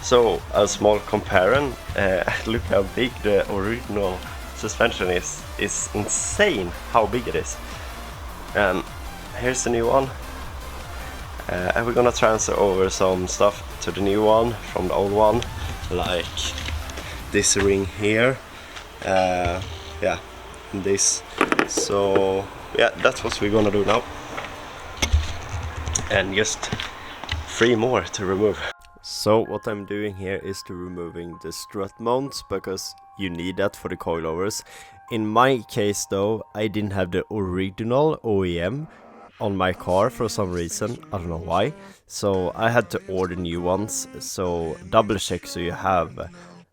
So a small comparison, look how big the original suspension is. It's insane how big it is. And here's the new one. And we're gonna transfer over some stuff to the new one from the old one, like this ring here, yeah, and this. So yeah, that's what we're gonna do now, and just 3 more to remove. So what I'm doing here is to removing the strut mounts, because you need that for the coilovers. In my case though, I didn't have the original OEM on my car for some reason, I don't know why, so I had to order new ones. So double check so you have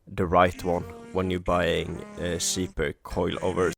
the right one when you're buying cheaper coilovers.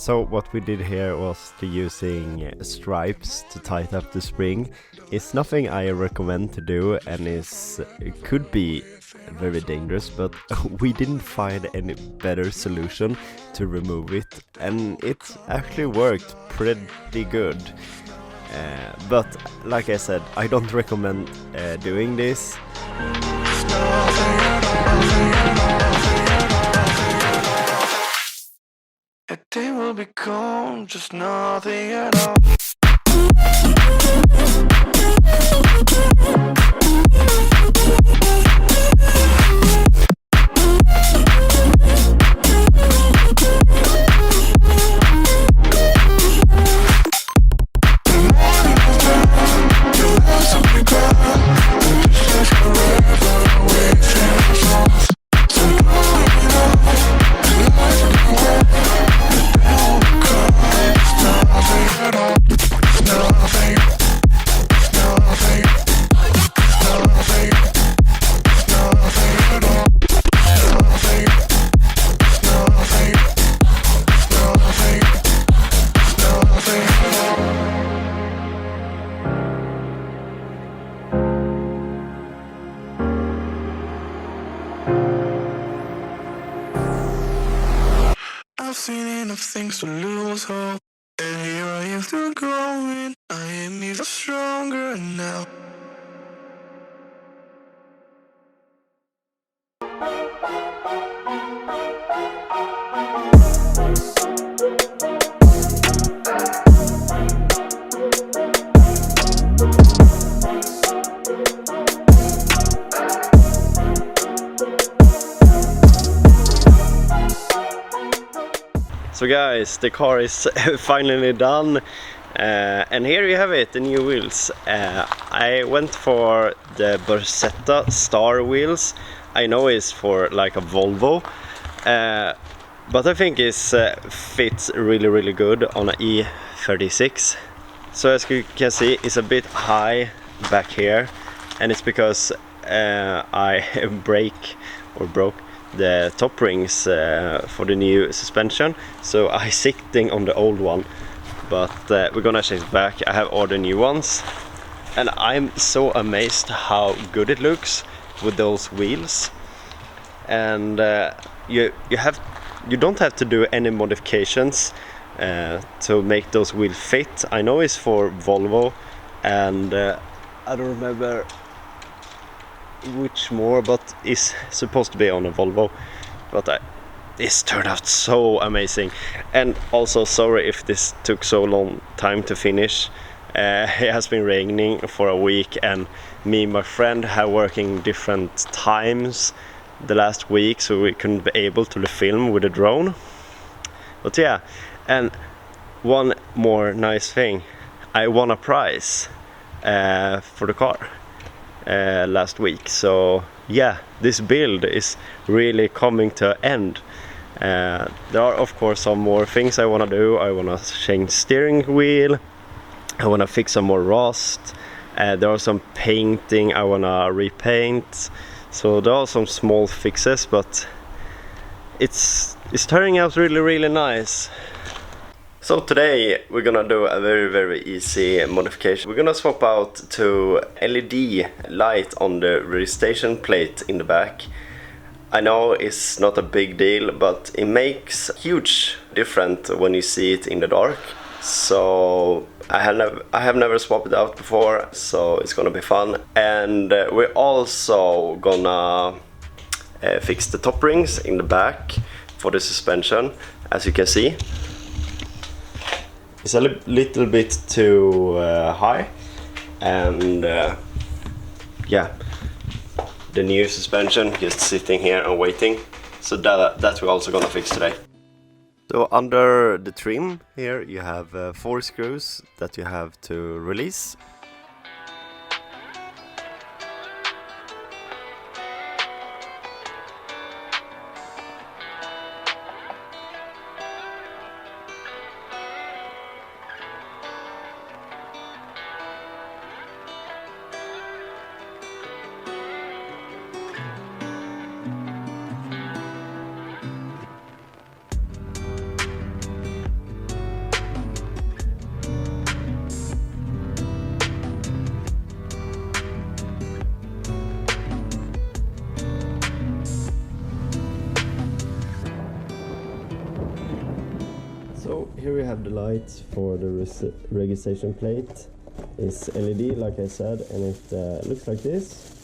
So what we did here was to using stripes to tighten up the spring. It's nothing I recommend to do, and it could be very dangerous, but we didn't find any better solution to remove it, and it actually worked pretty good. But like I said, I don't recommend doing this. A day will be gone, just nothing at all. I've seen enough things to lose hope, and here I am still growing. I am even stronger now. So guys, the car is finally done, and here you have it, the new wheels. I went for the Borsetta Star wheels. I know it's for like a Volvo, but I think it fits really good on an E36. So as you can see, it's a bit high back here, and it's because I broke the top rings for the new suspension, so I sitting on the old one, but we're gonna change back. I have ordered new ones, and I'm so amazed how good it looks with those wheels. And you don't have to do any modifications to make those wheels fit. I know it's for Volvo, and I don't remember which more, but it's supposed to be on a Volvo. But this turned out so amazing. And also sorry if this took so long time to finish. It has been raining for a week, and me and my friend have working different times the last week, so we couldn't be able to film with a drone. But yeah, and one more nice thing, I won a prize for the car last week. So yeah, this build is really coming to an end. There are of course some more things I want to do. I want to change steering wheel, I want to fix some more rust, there are some painting I want to repaint. So there are some small fixes, but it's turning out really nice. So today we're gonna do a very easy modification. We're gonna swap out to LED light on the registration plate in the back. I know it's not a big deal, but it makes huge difference when you see it in the dark. So I have never swapped it out before, so it's gonna be fun. And we're also gonna fix the top rings in the back for the suspension. As you can see, it's a little bit too high, and yeah, the new suspension just sitting here and waiting. So that we're also gonna fix today. So under the trim here you have 4 screws that you have to release. have the lights for the registration plate. It's LED, like I said, and it looks like this.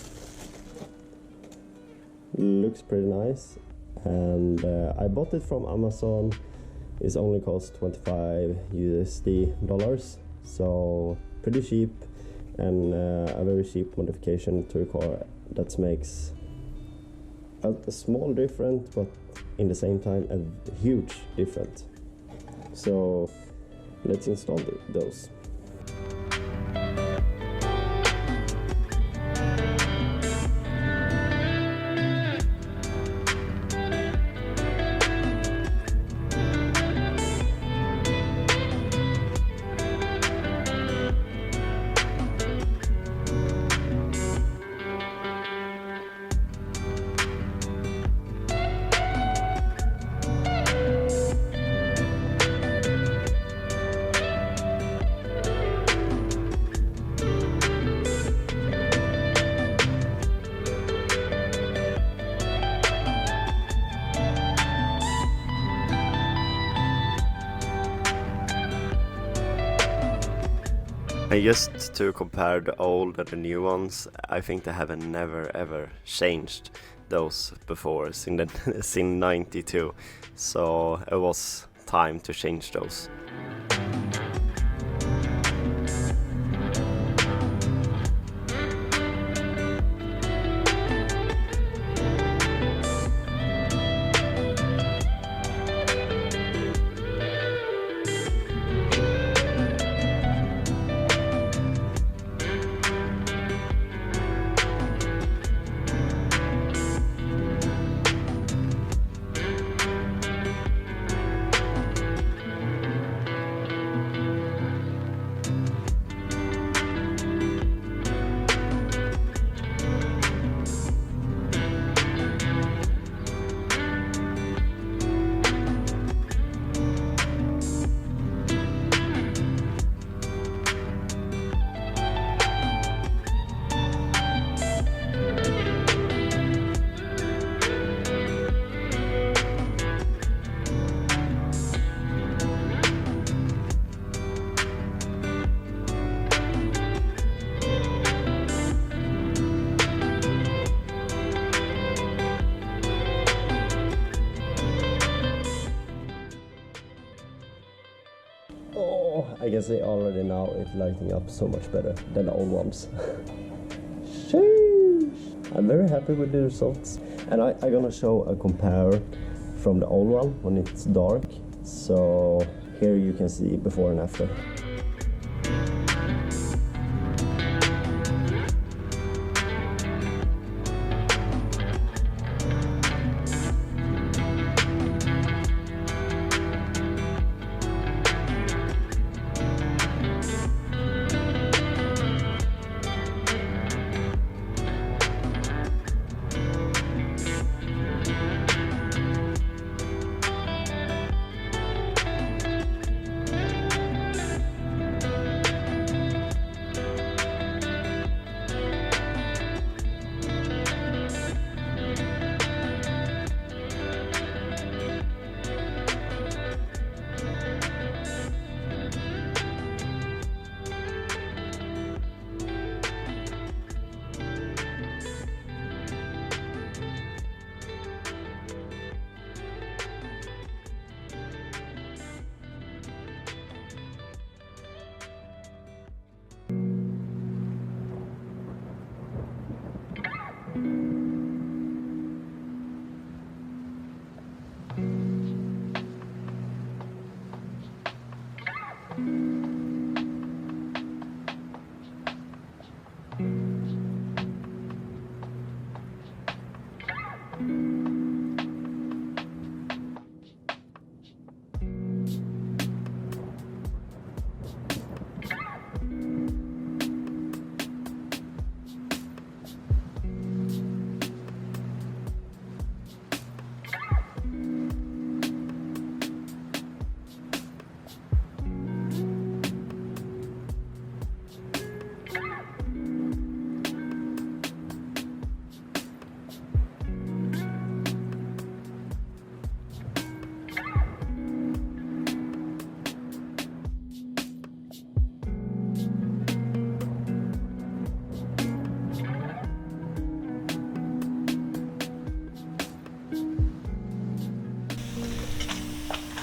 Looks pretty nice, and I bought it from Amazon. It's only cost $25, so pretty cheap, and a very cheap modification to a car that makes a small difference, but in the same time a huge difference. So let's install those. And just to compare the old and the new ones, I think they have never ever changed those before since 92, so it was time to change those. Oh, I can see already now it's lighting up so much better than the old ones. Sheesh! I'm very happy with the results. And I'm gonna show a compare from the old one when it's dark. So here you can see before and after.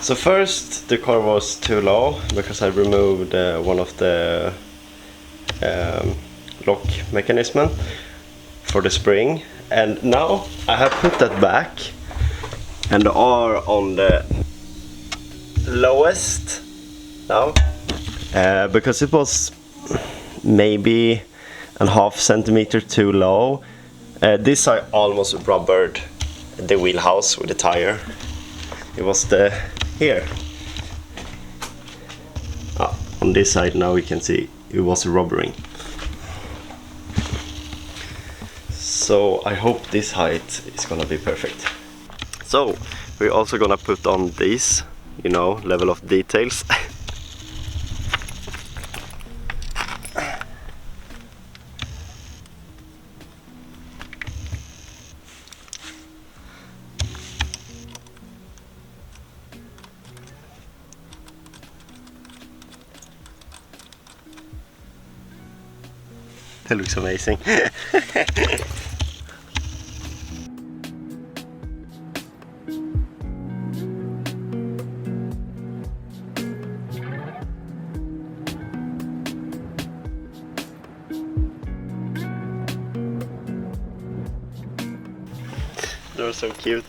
So first the car was too low because I removed one of the lock mechanism for the spring, and now I have put that back and are on the lowest now because it was maybe a half centimeter too low. This I almost rubbered the wheelhouse with the tire. It was the here. On this side now we can see it was rubbering. So I hope this height is gonna be perfect. So we're also gonna put on these, you know, level of details. It looks amazing. They're so cute.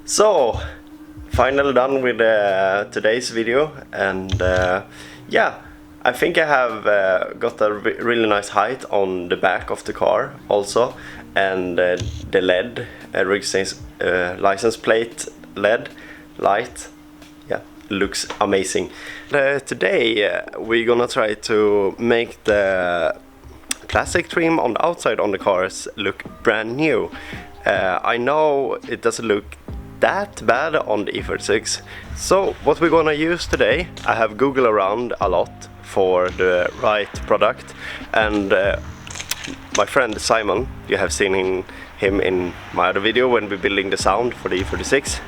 So, finally done with today's video, and yeah, I think I have got a really nice height on the back of the car also, and the LED license plate LED light, yeah, looks amazing. Today we're gonna try to make the plastic trim on the outside on the cars look brand new. I know it doesn't look that bad on the E36. So what we're gonna use today, I have Googled around a lot for the right product, and my friend Simon, you have seen him in my other video when we're building the sound for the E36,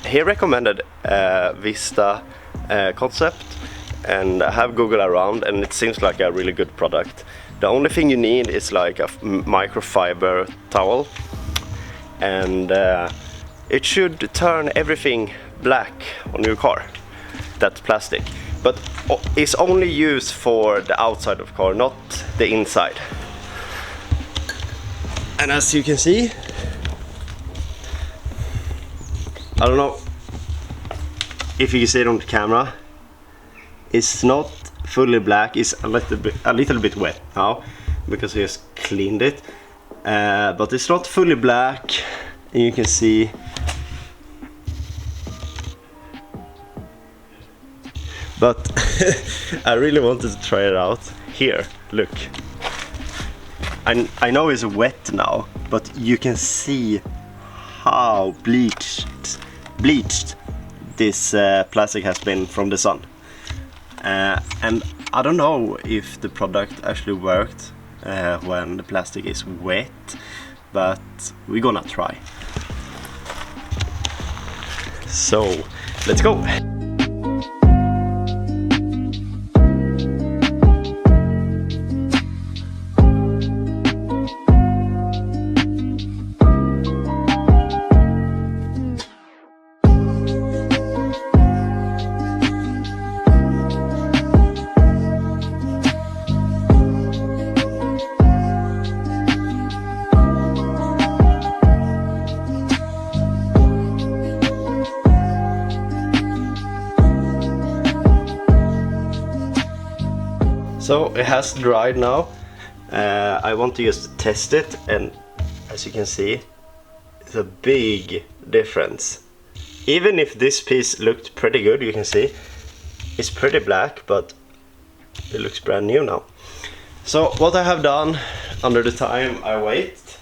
he recommended Vista concept, and I have Googled around, and it seems like a really good product. The only thing you need is like a microfiber towel, and it should turn everything black on your car, that plastic. But it's only used for the outside of the car, not the inside. And as you can see, I don't know if you can see it on the camera, it's not fully black, it's a little bit wet now because I just cleaned it, but it's not fully black, and you can see but I really wanted to try it out. Here, look. I know it's wet now, but you can see how bleached this plastic has been from the sun. And I don't know if the product actually worked when the plastic is wet, but we're gonna try. So, let's go! So it has dried now. I want to just test it, and as you can see, it's a big difference. Even if this piece looked pretty good, you can see it's pretty black, but it looks brand new now. So what I have done under the time I wait,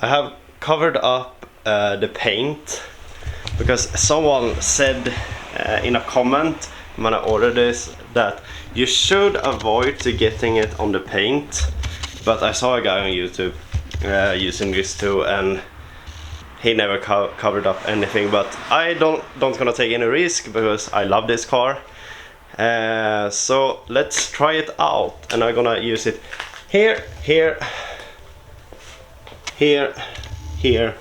I have covered up the paint, because someone said in a comment when I ordered this that you should avoid to getting it on the paint, but I saw a guy on YouTube using this too, and he never covered up anything. But I don't gonna take any risk because I love this car. So let's try it out, and I'm gonna use it here, here, here, here,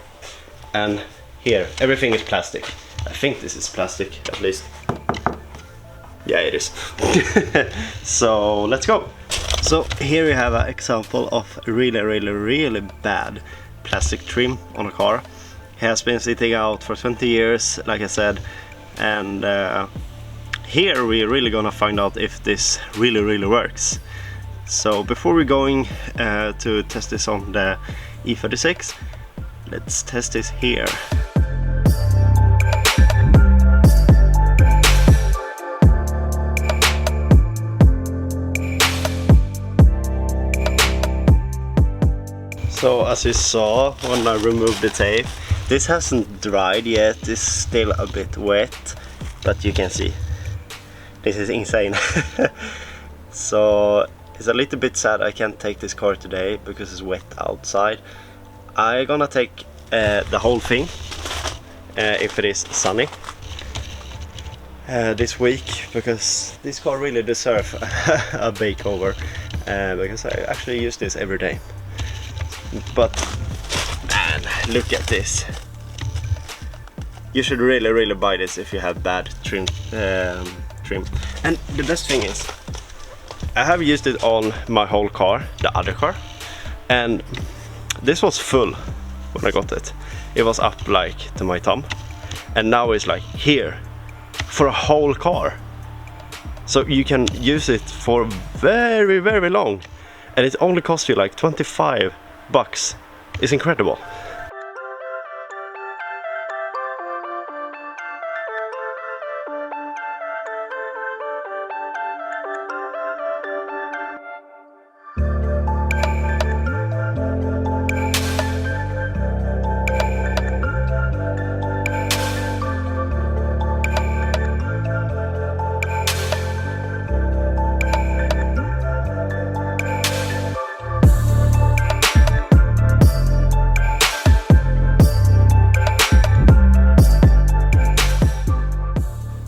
and here everything is plastic. I think this is plastic at least. Yeah, it is. So let's go. So here we have an example of really bad plastic trim on a car. It has been sitting out for 20 years, like I said, and here we're really gonna find out if this really works. So before we're going to test this on the E36, let's test this here. So as you saw when I removed the tape, this hasn't dried yet, it's still a bit wet, but you can see. This is insane. So it's a little bit sad I can't take this car today because it's wet outside. I'm gonna take the whole thing if it is sunny this week, because this car really deserves a makeover, because I actually use this every day. But man, look at this. You should really buy this if you have bad trim. And the best thing is, I have used it on my whole car, the other car, and this was full when I got it. It was up like to my thumb, and now it's like here for a whole car. So you can use it for very long, and it only costs you like 25 bucks. It's incredible.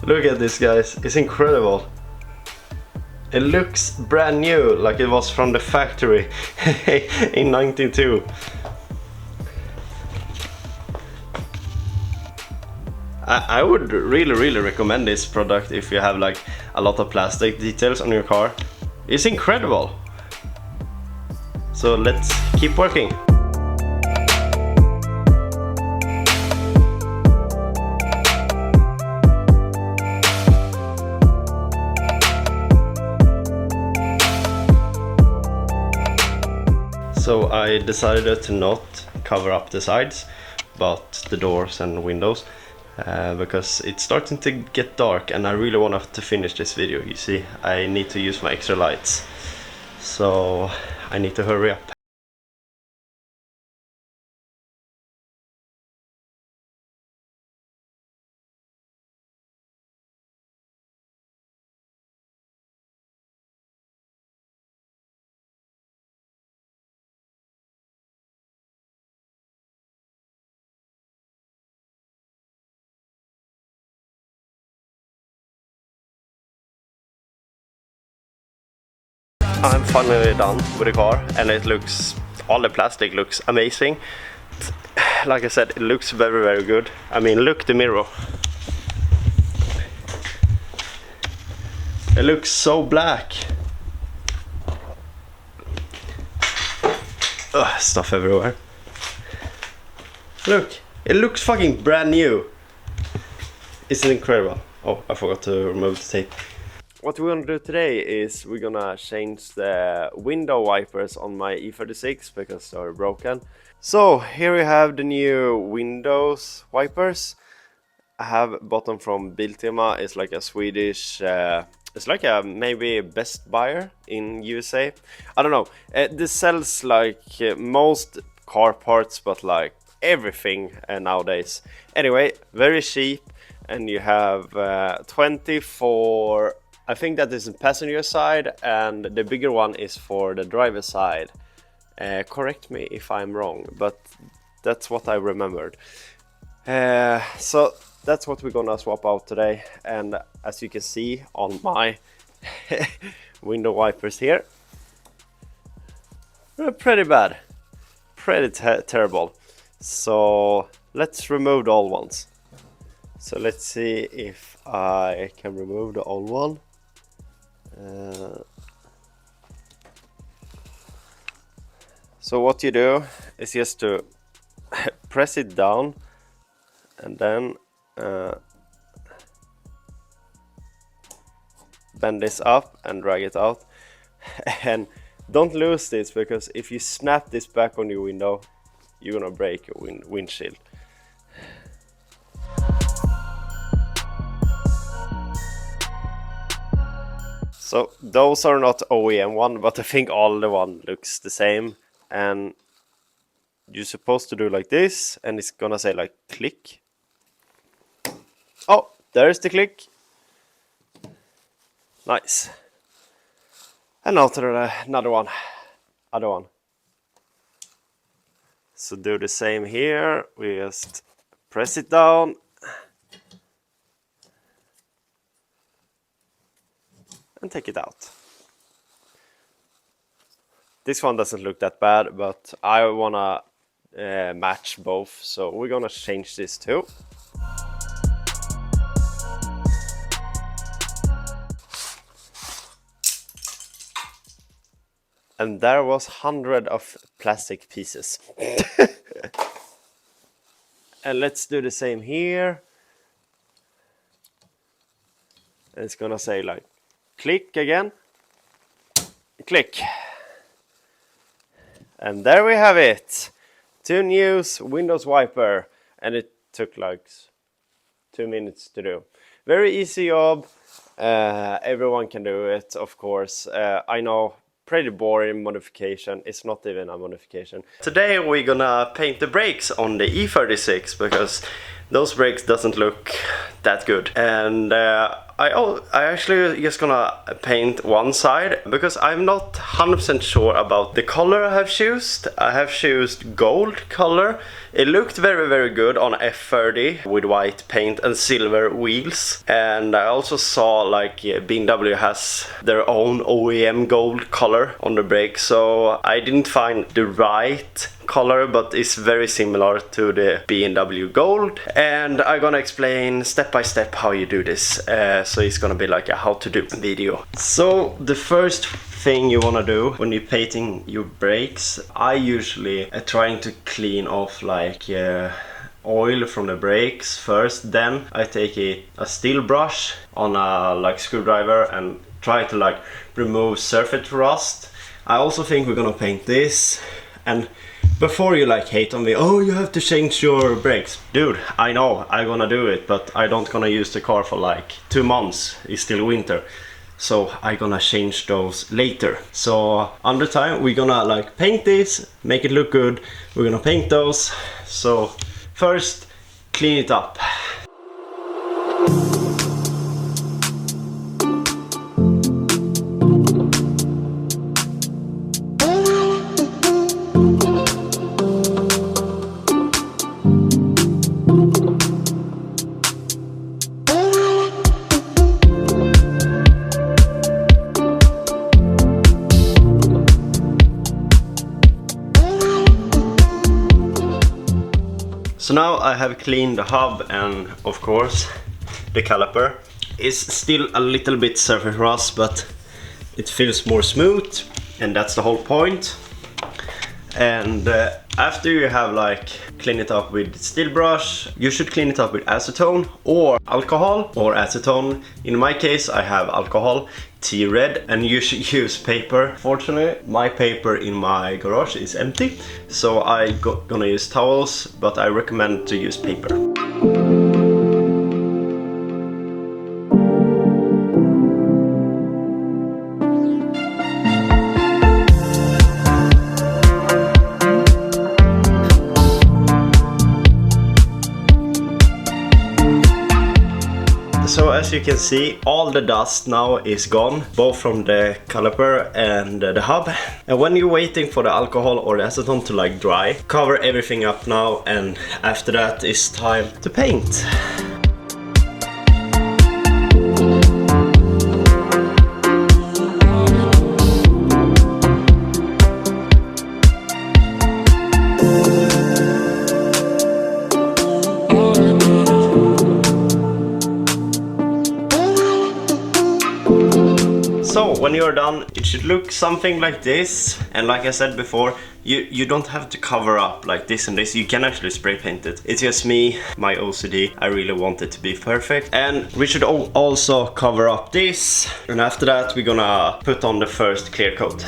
Look at this, guys, it's incredible. It looks brand new, like it was from the factory in 1992. I would really recommend this product if you have like a lot of plastic details on your car. It's incredible. So let's keep working. So I decided to not cover up the sides, but the doors and windows, because it's starting to get dark and I really want to finish this video. You see, I need to use my extra lights, so I need to hurry up. I'm finally done with the car, and it looks, all the plastic looks amazing. Like I said, it looks very good. I mean, look the mirror. It looks so black. Ugh, stuff everywhere. Look, it looks fucking brand new. It's incredible. Oh, I forgot to remove the tape. What we're gonna do today is we're gonna change the window wipers on my E36 because they're broken. So here we have the new windows wipers. I have bought them from Biltema. It's like a Swedish, it's like a maybe best buyer in USA. I don't know. This sells like most car parts, but like everything nowadays. Anyway, very cheap, and you have 20 for, I think that is the passenger side, and the bigger one is for the driver side. Correct me if I'm wrong, but that's what I remembered. So that's what we're gonna swap out today, and as you can see on my window wipers here, they're pretty bad, pretty terrible. So let's remove the old ones. So let's see if I can remove the old one. So what you do is just to press it down and then bend this up and drag it out. And don't lose this, because if you snap this back on your window, you're gonna break your windshield. So those are not OEM one, but I think all the one looks the same. And you're supposed to do like this, and it's gonna say like click. Oh, there's the click. Nice. And now to another one, other one. So do the same here. We just press it down. And take it out. This one doesn't look that bad, but I wanna match both, so we're gonna change this too. And there was 100 of plastic pieces. And let's do the same here. And it's gonna say like click again. Click. And there we have it. 2 news Windows wiper, and it took like 2 minutes to do. Very easy job. Everyone can do it, of course. I know, pretty boring modification. It's not even a modification. Today we're gonna paint the brakes on the E36, because those brakes doesn't look that good. And I actually just gonna paint one side, because I'm not 100% sure about the color I have chosen. I have chosen gold color. It looked very, very good on F30 with white paint and silver wheels. And I also saw like BMW has their own OEM gold color on the brake, so I didn't find the right color, but it's very similar to the BMW gold. And I'm gonna explain step by step how you do this, so it's gonna be like a how to do video. So the first thing you wanna do when you're painting your brakes, I usually trying to clean off like oil from the brakes first. Then I take a steel brush on a like screwdriver and try to like remove surface rust. I also think we're gonna paint this. And before you like hate on me, oh, you have to change your brakes. Dude, I know I'm gonna do it, but I don't gonna use the car for like 2 months. It's still winter. So I'm gonna change those later. So under time we're gonna like paint this, make it look good. We're gonna paint those. So first, clean it up. So now I have cleaned the hub and of course the caliper. It's still a little bit surface rust, but it feels more smooth, and that's the whole point. And after you have like cleaned it up with steel brush, you should clean it up with acetone or alcohol or acetone. In my case I have alcohol, T-red, and you should use paper. Fortunately my paper in my garage is empty, so I'm gonna use towels, but I recommend to use paper. So as you can see, all the dust now is gone, both from the caliper and the hub. And when you're waiting for the alcohol or the acetone to like dry, cover everything up now, and after that it's time to paint. So when you're done, it should look something like this. And like I said before, you don't have to cover up like this and this. You can actually spray paint it. It's just me, my OCD. I really want it to be perfect. And we should also cover up this. And after that, we're gonna put on the first clear coat.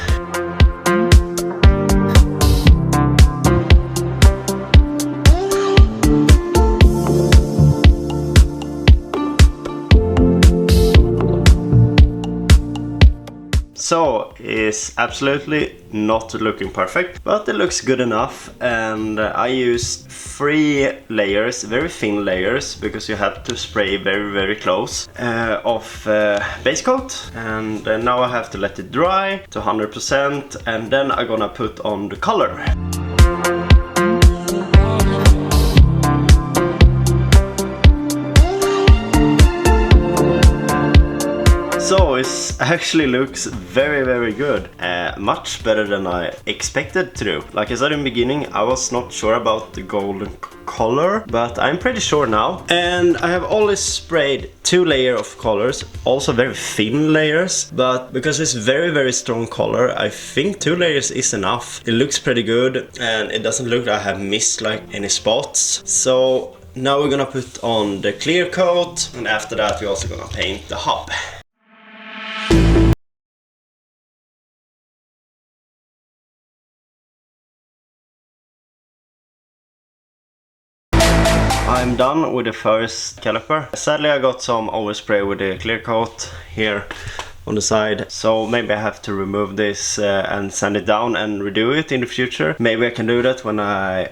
So it's absolutely not looking perfect, but it looks good enough. And I used 3 layers, very thin layers, because you have to spray very close of base coat. And now I have to let it dry to 100%, and then I'm gonna put on the color. So it actually looks very good, much better than I expected to do. Like I said in the beginning, I was not sure about the golden color, but I'm pretty sure now. And I have always sprayed 2 layers of colors, also very thin layers, but because it's very strong color, I think 2 layers is enough. It looks pretty good, and it doesn't look like I have missed like any spots. So now we're gonna put on the clear coat, and after that we're also gonna paint the hub. I'm done with the first caliper. Sadly I got some overspray with the clear coat here on the side, so maybe I have to remove this and sand it down and redo it in the future. Maybe I can do that when I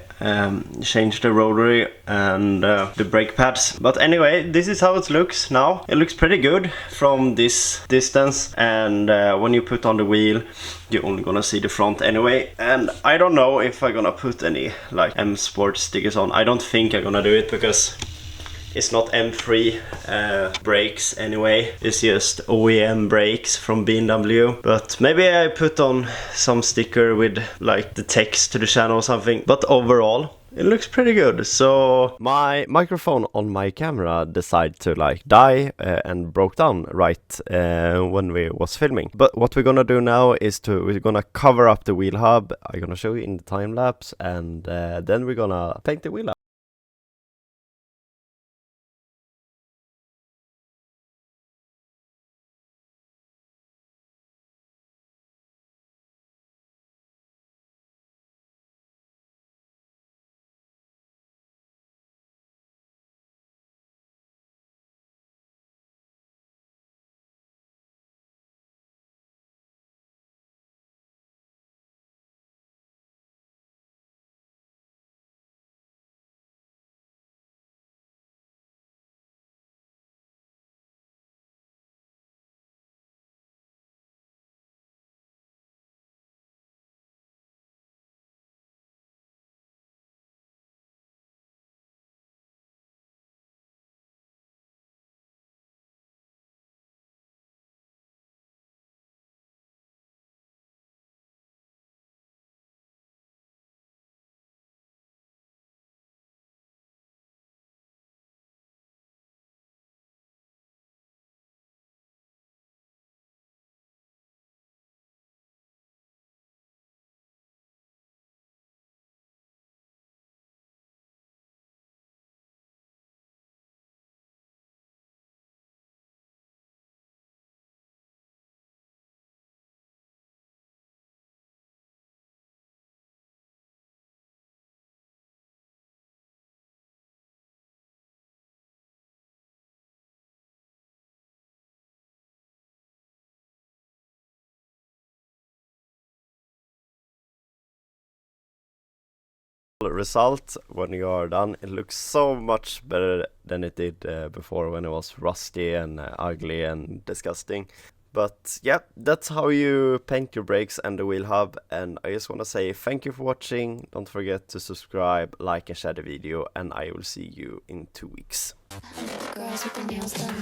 change the rotary and the brake pads. But anyway, this is how it looks now. It looks pretty good from this distance, and when you put on the wheel, you're only gonna see the front anyway. And I don't know if I'm gonna put any like M Sport stickers on. I don't think I'm gonna do it because it's not M3 brakes anyway. It's just OEM brakes from BMW. But maybe I put on some sticker with like the text to the channel or something. But overall, it looks pretty good. So my microphone on my camera decided to like die and broke down right when we was filming. But what we're gonna do now is we're gonna cover up the wheel hub. I'm gonna show you in the time lapse, and then we're gonna paint the wheel hub. Result when you are done, it looks so much better than it did before, when it was rusty and ugly and disgusting. But yeah, that's how you paint your brakes and the wheel hub. And I just want to say thank you for watching. Don't forget to subscribe, like and share the video, and I will see you in 2 weeks. Girls with their nails done.